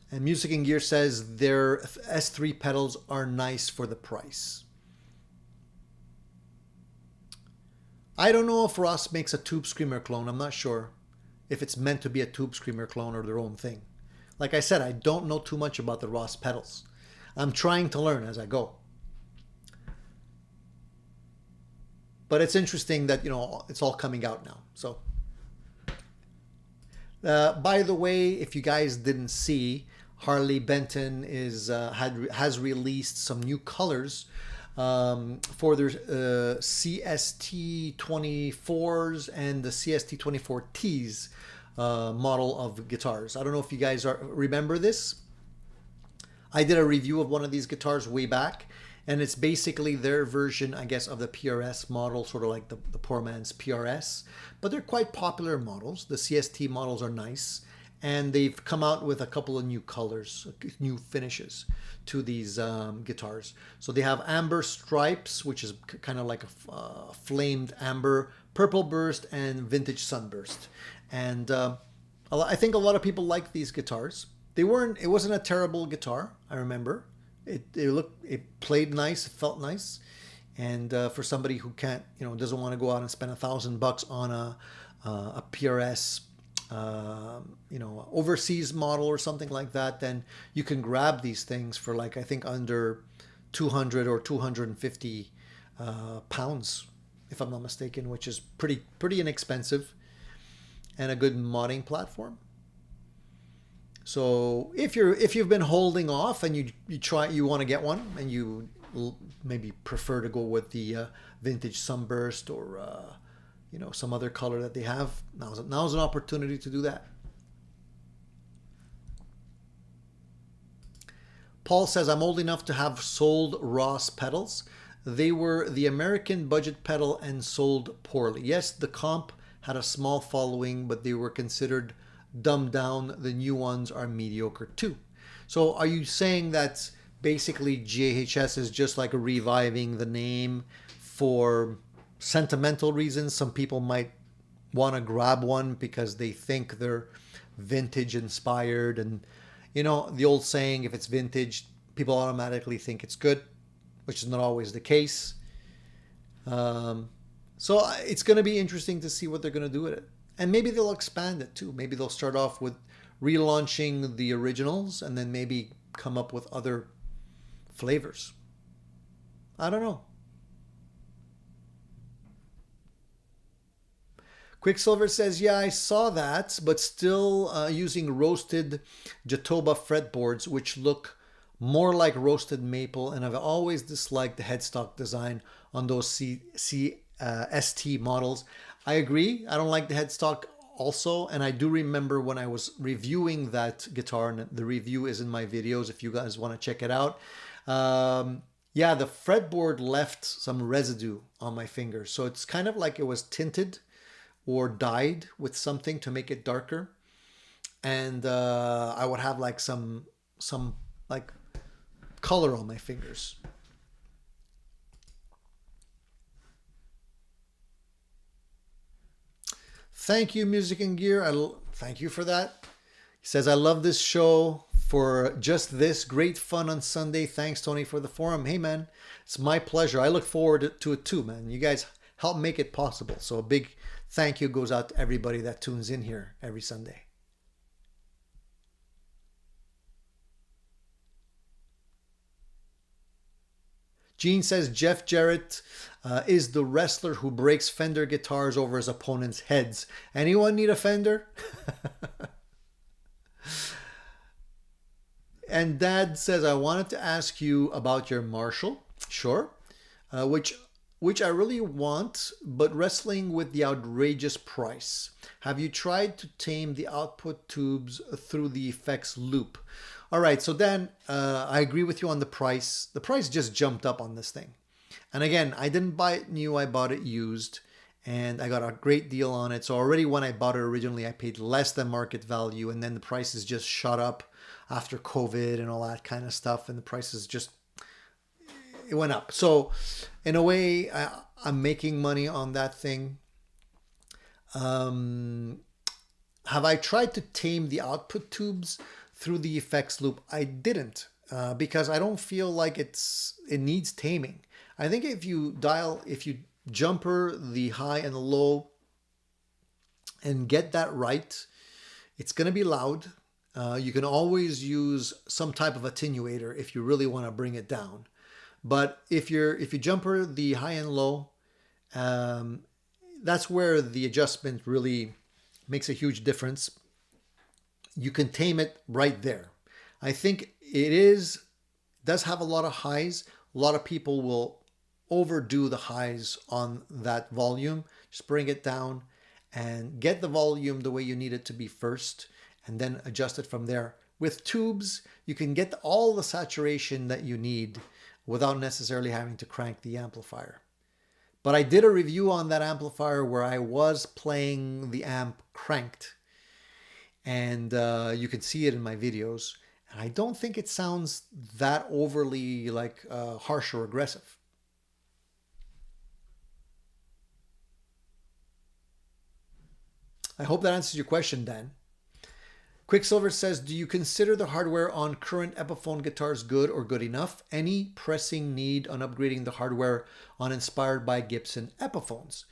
And Music and Gear says their S3 pedals are nice for the price. I don't know if Ross makes a Tube Screamer clone. I'm not sure if it's meant to be a Tube Screamer clone or their own thing. Like I said, I don't know too much about the Ross pedals. I'm trying to learn as I go. But it's interesting that, you know, it's all coming out now. So, by the way, if you guys didn't see, Harley Benton has released some new colors for their CST 24s and the CST 24Ts model of guitars. I don't know if you guys remember this. I did a review of one of these guitars way back, and it's basically their version, I guess, of the PRS model, sort of like the poor man's PRS. But they're quite popular models. The CST models are nice, and they've come out with a couple of new colors, new finishes to these guitars. So they have amber stripes, which is kind of like a flamed amber, purple burst, and vintage sunburst. And I think a lot of people like these guitars. It wasn't a terrible guitar, I remember. It played nice, it felt nice. And for somebody who can't, doesn't want to go out and spend $1,000 on a PRS, overseas model or something like that, then you can grab these things for I think under 200 or 250 pounds, if I'm not mistaken, which is pretty inexpensive and a good modding platform. So if you've been holding off and you want to get one, and you maybe prefer to go with the vintage sunburst or some other color that they have, now's an opportunity to do that. Paul says, I'm old enough to have sold Ross pedals. They were the American budget pedal and sold poorly. Yes, the comp had a small following, but they were considered dumbed down. The new ones are mediocre too. So are you saying that basically G.A.S is just like reviving the name for sentimental reasons? Some people might want to grab one because they think they're vintage inspired, and you know the old saying, if it's vintage, people automatically think it's good, which is not always the case. So it's going to be interesting to see what they're going to do with it, and maybe they'll expand it too. Maybe they'll start off with relaunching the originals and then maybe come up with other flavors. I don't know. Quicksilver says, yeah, I saw that, but still using roasted Jatoba fretboards, which look more like roasted maple, and I've always disliked the headstock design on those ST models. I agree. I don't like the headstock also, and I do remember when I was reviewing that guitar, and the review is in my videos if you guys want to check it out. Yeah, the fretboard left some residue on my fingers, so it's kind of like it was tinted or dyed with something to make it darker, and I would have like some like color on my fingers. Thank you, Music and Gear. Thank you for that. He says, I love this show for just this. Great fun on Sunday. Thanks, Tony, for the forum. Hey, man, it's my pleasure. I look forward to it too, man. You guys help make it possible. So a big thank you goes out to everybody that tunes in here every Sunday. Gene says Jeff Jarrett is the wrestler who breaks Fender guitars over his opponent's heads. Anyone need a Fender? And Dad says, I wanted to ask you about your Marshall. Sure. Which I really want, but wrestling with the outrageous price. Have you tried to tame the output tubes through the effects loop? All right, so Dan, I agree with you on the price. The price just jumped up on this thing. And again, I didn't buy it new, I bought it used, and I got a great deal on it. So already when I bought it originally, I paid less than market value, and then the prices just shot up after COVID and all that kind of stuff, and the prices just, it went up. So in a way, I'm making money on that thing. Have I tried to tame the output tubes through the effects loop? I didn't, because I don't feel like it needs taming. I think if you jumper the high and the low and get that right, it's going to be loud. You can always use some type of attenuator if you really want to bring it down. But if you jumper the high and low, that's where the adjustment really makes a huge difference. You can tame it right there. I think it does have a lot of highs. A lot of people will overdo the highs on that volume. Just bring it down and get the volume the way you need it to be first, and then adjust it from there. With tubes, you can get all the saturation that you need without necessarily having to crank the amplifier. But I did a review on that amplifier where I was playing the amp cranked, and you can see it in my videos. And I don't think it sounds that overly like harsh or aggressive. I hope that answers your question, Dan. Quicksilver says, do you consider the hardware on current Epiphone guitars good or good enough? Any pressing need on upgrading the hardware on inspired by Gibson Epiphones?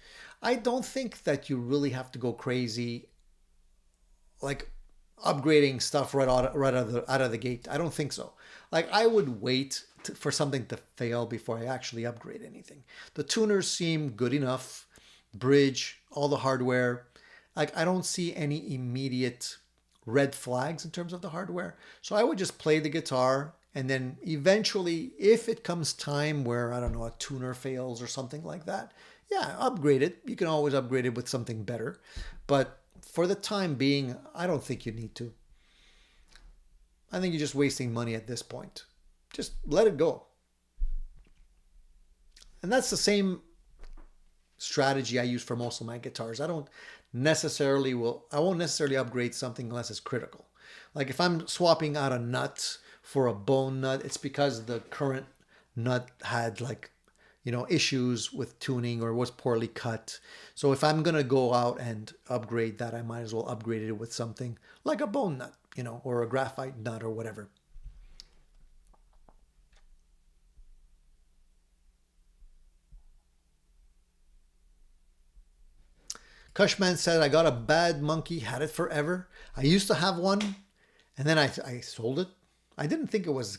I don't think that you really have to go crazy, like upgrading stuff right out of the gate. I don't think so. Like, I would wait for something to fail before I actually upgrade anything. The tuners seem good enough, bridge, all the hardware. Like, I don't see any immediate red flags in terms of the hardware. So I would just play the guitar, and then eventually, if it comes time where, I don't know, a tuner fails or something like that, yeah, upgrade it. You can always upgrade it with something better. But for the time being, I don't think you need to. I think you're just wasting money at this point. just let it go. And that's the same strategy I use for most of my guitars. I won't necessarily upgrade something unless it's critical. Like if I'm swapping out a nut for a bone nut, it's because the current nut had issues with tuning or was poorly cut. So if I'm going to go out and upgrade that, I might as well upgrade it with something like a bone nut, or a graphite nut or whatever. Cushman said, I got a bad monkey, had it forever. I used to have one, and then I sold it. I didn't think it was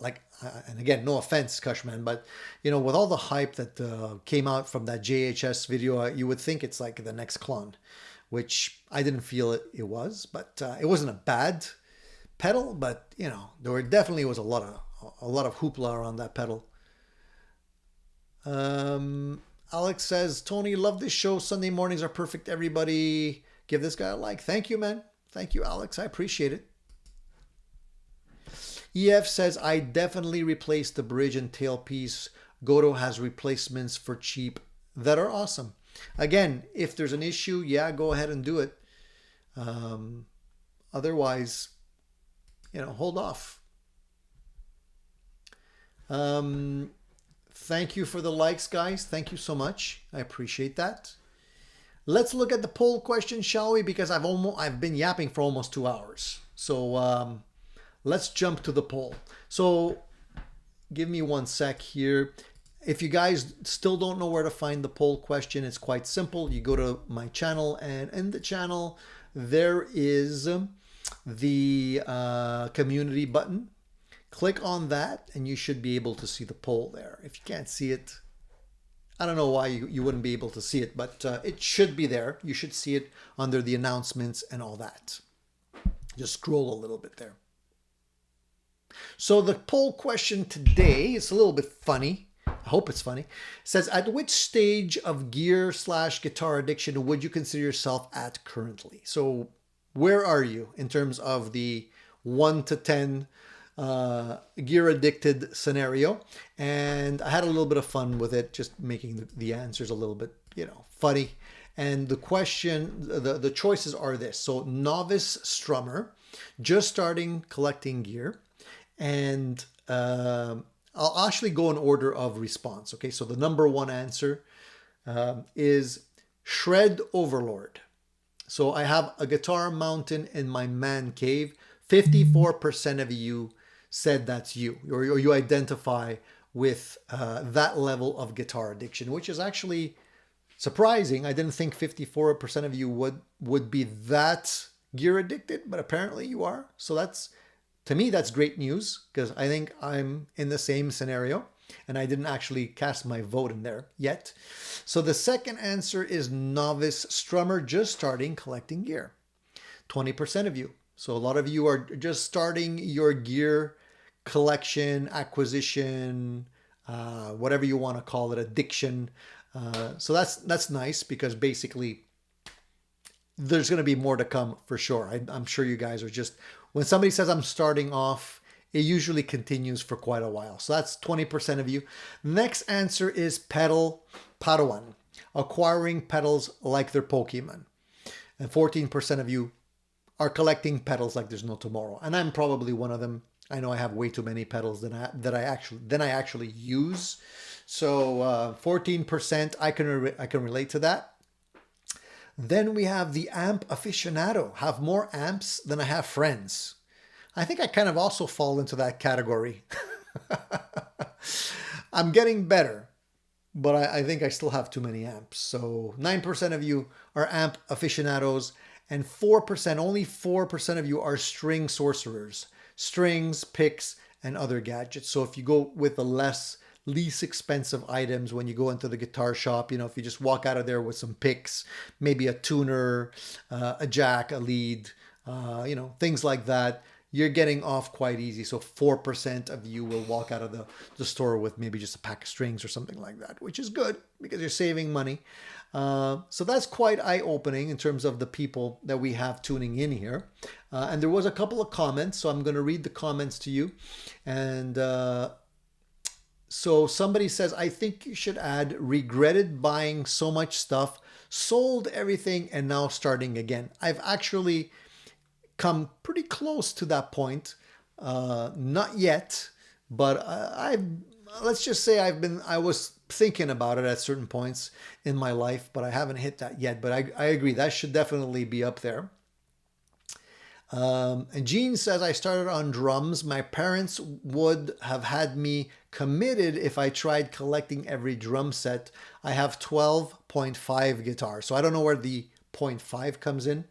and again, no offense, Cushman, but with all the hype that came out from that G.A.S video, you would think it's like the next clone, which I didn't feel it was, but it wasn't a bad pedal, but there definitely was a lot of hoopla around that pedal. Alex says, Tony, love this show. Sunday mornings are perfect. Everybody give this guy a like. Thank you, man. Thank you, Alex. I appreciate it. EF says, I definitely replaced the bridge and tailpiece. Goto has replacements for cheap that are awesome. Again, if there's an issue, yeah, go ahead and do it. Otherwise, hold off. Thank you for the likes, guys. Thank you so much. I appreciate that. Let's look at the poll question, shall we? Because I've been yapping for almost 2 hours. So let's jump to the poll. So give me 1 sec here. If you guys still don't know where to find the poll question, it's quite simple. You go to my channel, and in the channel there is the community button. Click on that and you should be able to see the poll there. If you can't see it, I don't know why you wouldn't be able to see it, but it should be there. You should see it under the announcements and all that. Just scroll a little bit there. So the poll question today is a little bit funny. I hope it's funny. It says, at which stage of gear/guitar addiction would you consider yourself at currently? So where are you in terms of the 1 to 10 gear addicted scenario? And I had a little bit of fun with it, just making the answers a little bit, funny. And the question, the choices are this. So novice strummer, just starting collecting gear, and I'll actually go in order of response. Okay, so the number 1 answer is shred overlord. So I have a guitar mountain in my man cave. 54% of you said that's you, or you identify with that level of guitar addiction, which is actually surprising. I didn't think 54% of you would be that gear addicted, but apparently you are. So to me, that's great news, because I think I'm in the same scenario and I didn't actually cast my vote in there yet. So the second answer is novice strummer, just starting collecting gear. 20% of you. So a lot of you are just starting your gear collection, acquisition, whatever you want to call it, addiction. So that's nice, because basically there's going to be more to come for sure. I'm sure you guys are just, when somebody says I'm starting off, it usually continues for quite a while. So that's 20% of you. Next answer is pedal Padawan, acquiring pedals like they're Pokemon. And 14% of you are collecting pedals like there's no tomorrow. And I'm probably one of them. I know I have way than I actually use. So 14%, I can relate to that. Then we have the amp aficionado, have more amps than I have friends. I think I kind of also fall into that category. I'm getting better, but I think I still have too many amps. So 9% of you are amp aficionados, and only 4% of you are string sorcerers. Strings, picks, and other gadgets. So if you go with the least expensive items when you go into the guitar shop, if you just walk out of there with some picks, maybe a tuner, a jack, a lead, things like that, you're getting off quite easy. So 4% of you will walk out of the store with maybe just a pack of strings or something like that, which is good because you're saving money. So that's quite eye-opening in terms of the people that we have tuning in here. And there was a couple of comments, so I'm going to read the comments to you. And so somebody says, I think you should add regretted buying so much stuff, sold everything, and now starting again. I've actually come pretty close to that point. Not yet, but let's just say I was thinking about it at certain points in my life, but I haven't hit that yet. But I agree, that should definitely be up there. And Gene says, I started on drums. My parents would have had me committed if I tried collecting every drum set. I have 12.5 guitars. So I don't know where the 0.5 comes in,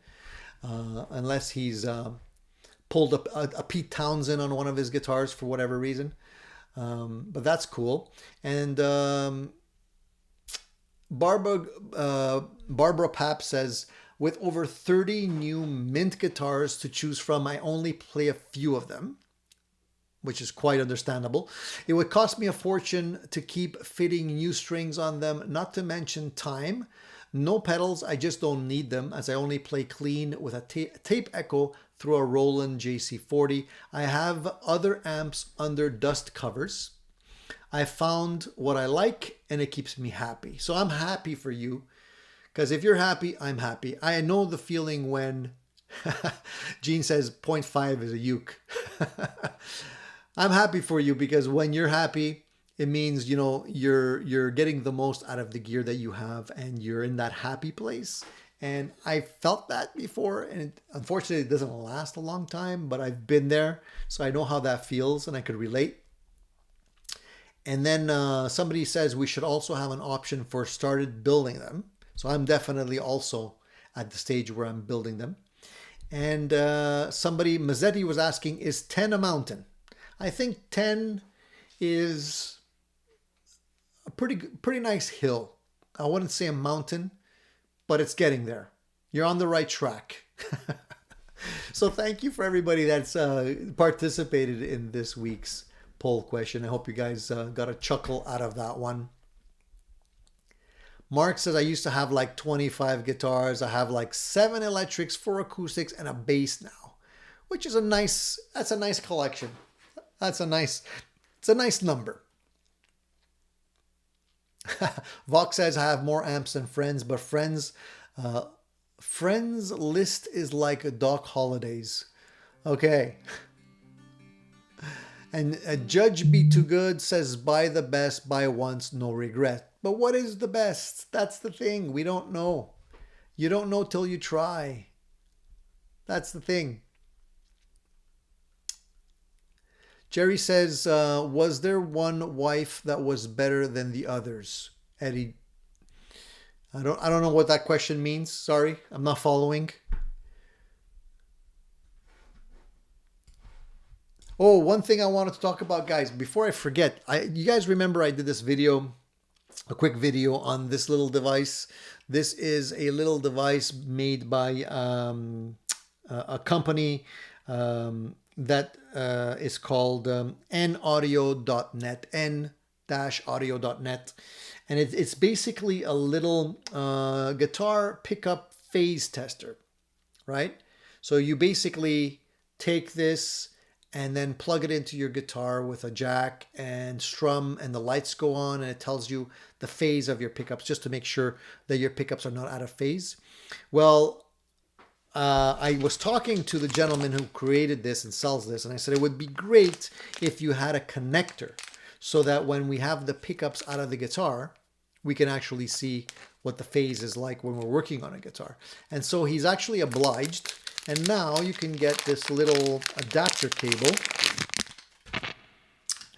unless he's pulled up a Pete Townsend on one of his guitars for whatever reason. But that's cool. And Barbara Papp says, with over 30 new mint guitars to choose from, I only play a few of them, which is quite understandable. It would cost me a fortune to keep fitting new strings on them, not to mention time. No pedals, I just don't need them, as I only play clean with a tape echo through a Roland JC40. I have other amps under dust covers. I found what I like, and it keeps me happy. So I'm happy for you. Because if you're happy, I'm happy. I know the feeling when Gene says 0.5 is a uke. I'm happy for you, because when you're happy, it means, you know, you're getting the most out of the gear that you have, and you're in that happy place. And I felt that before, and unfortunately it doesn't last a long time, but I've been there, so I know how that feels, and I could relate. And then somebody says we should also have an option for started building them. So I'm definitely also at the stage where I'm building them. And Mazzetti was asking, is 10 a mountain? I think 10 is a pretty nice hill. I wouldn't say a mountain, but it's getting there. You're on the right track. So thank you for everybody that's participated in this week's poll question. I hope you guys got a chuckle out of that one. Mark says, I used to have like 25 guitars. I have like 7 electrics, 4 acoustics, and a bass now, which is that's a nice collection. It's a nice number. Vox says, I have more amps than friends, but friends list is like a Doc Holidays. Okay. And Judge Be Too Good says, buy the best, buy once, no regret. But what is the best? That's the thing. We don't know. You don't know till you try. That's the thing. Jerry says, was there one wife that was better than the others? Eddie, I don't know what that question means. Sorry, I'm not following. Oh, one thing I wanted to talk about, guys, before I forget, you guys remember I did this video, a quick video on this little device. This is a little device made by a company that is called naudio.net, n-audio.net. And it's basically a little guitar pickup phase tester, right? So you basically take this and then plug it into your guitar with a jack and strum, and the lights go on, and it tells you the phase of your pickups, just to make sure that your pickups are not out of phase. Well, I was talking to the gentleman who created this and sells this, and I said it would be great if you had a connector, so that when we have the pickups out of the guitar, we can actually see what the phase is like when we're working on a guitar. And so he's actually obliged. And now you can get this little adapter cable.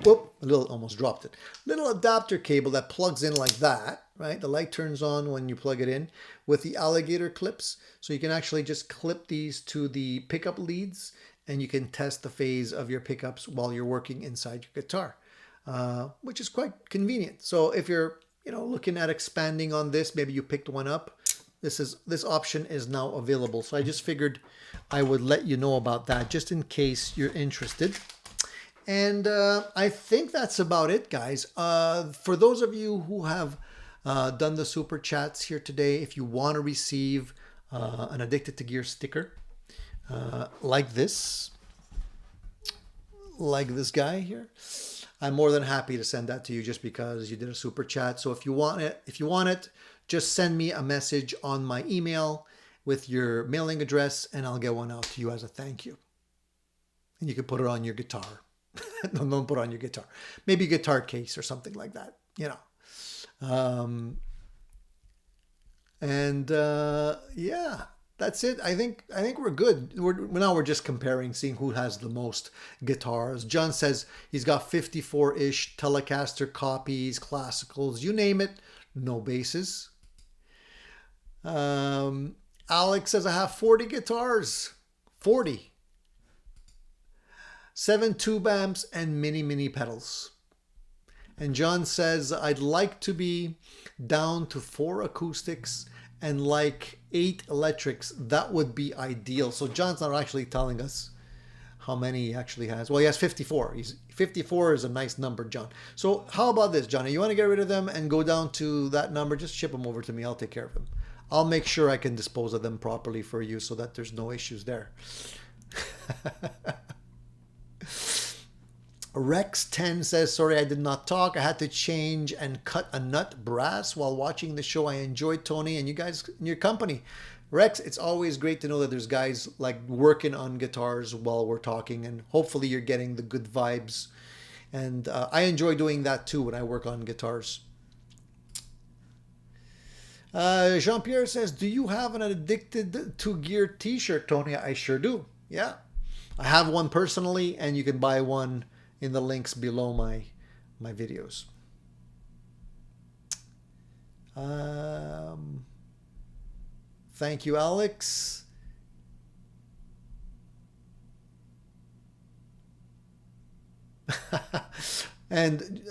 Whoop, almost dropped it. Little adapter cable that plugs in like that, right? The light turns on when you plug it in with the alligator clips. So you can actually just clip these to the pickup leads, and you can test the phase of your pickups while you're working inside your guitar, which is quite convenient. So if you're looking at expanding on this, maybe you picked one up, this option is now available. So I just figured I would let you know about that, just in case you're interested. And I think that's about it, guys. For those of you who have done the super chats here today. If you want to receive an Addicted to Gear sticker like this guy here, I'm more than happy to send that to you just because you did a super chat. So if you want it, just send me a message on my email with your mailing address and I'll get one out to you as a thank you. And you can put it on your guitar. Don't put it on your guitar. Maybe a guitar case or something like that, you know. Yeah, that's it. I think we're good. Now we're just comparing, seeing who has the most guitars. John says he's got 54-ish Telecaster copies, classicals, you name it, no basses. Alex says I have 40 guitars, 40. 7 tube amps and mini pedals. And John says I'd like to be down to 4 acoustics and like 8 electrics. That would be ideal. So John's not actually telling us how many he actually has. Well, he has 54. 54 is a nice number, John. So how about this, Johnny? You want to get rid of them and go down to that number? Just ship them over to me. I'll take care of them. I'll make sure I can dispose of them properly for you so that there's no issues there. Rex10 says, sorry I did not talk. I had to change and cut a nut brass while watching the show. I enjoyed Tony and you guys in your company. Rex, it's always great to know that there's guys like working on guitars while we're talking, and hopefully you're getting the good vibes. And I enjoy doing that too when I work on guitars. Jean-Pierre says, do you have an Addicted to Gear t-shirt, Tony? I sure do. Yeah. I have one personally, and you can buy one in the links below my videos. Thank you, Alex. And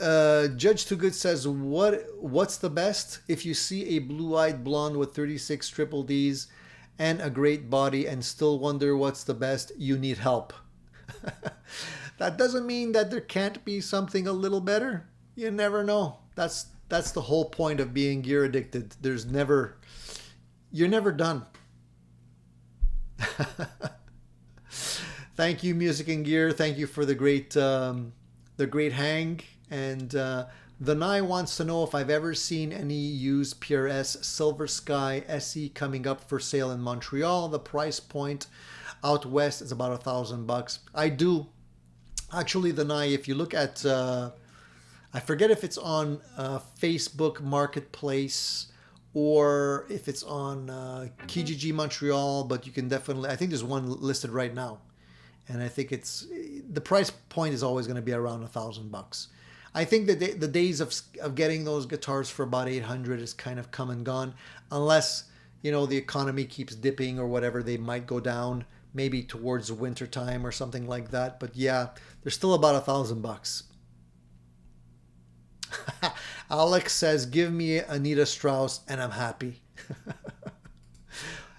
Judge Too Good says, what's the best? If you see a blue-eyed blonde with 36 triple Ds and a great body and still wonder what's the best, you need help. That doesn't mean that there can't be something a little better. You never know. That's the whole point of being gear addicted. You're never done. Thank you, Music and Gear. Thank you for the great hang. And the Nye wants to know if I've ever seen any used PRS Silver Sky SE coming up for sale in Montreal. The price point out west is about $1,000. I do. Actually, the Nye, if you look at, I forget if it's on Facebook Marketplace or if it's on Kijiji Montreal, but you can definitely, I think there's one listed right now. And I think the price point is always going to be around $1,000. I think that the days of getting those guitars for about 800 is kind of come and gone, unless, you know, the economy keeps dipping or whatever. They might go down maybe towards winter time or something like that. But yeah, they're still about $1,000. Alex says, give me Anita Strauss and I'm happy.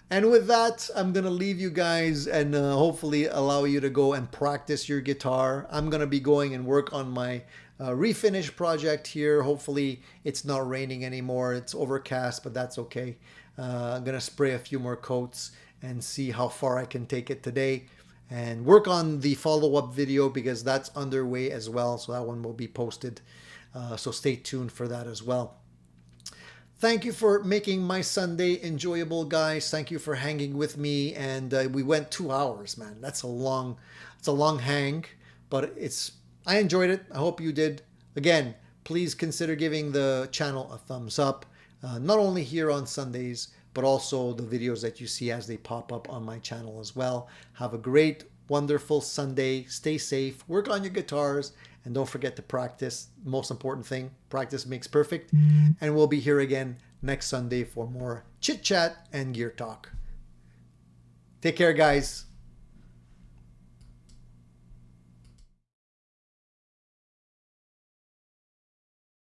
And with that, I'm going to leave you guys and hopefully allow you to go and practice your guitar. I'm going to be going and work on my refinish project here. Hopefully it's not raining anymore. It's overcast, but that's okay. I'm going to spray a few more coats and see how far I can take it today. And work on the follow-up video because that's underway as well. So that one will be posted. So stay tuned for that as well. Thank you for making my Sunday enjoyable, guys. Thank you for hanging with me. And we went 2 hours, man. It's a long hang, but I enjoyed it. I hope you did. Again, please consider giving the channel a thumbs up, not only here on Sundays, but also the videos that you see as they pop up on my channel as well. Have a great, wonderful Sunday. Stay safe. Work on your guitars. And don't forget to practice. Most important thing, practice makes perfect. And we'll be here again next Sunday for more chit chat and gear talk. Take care, guys.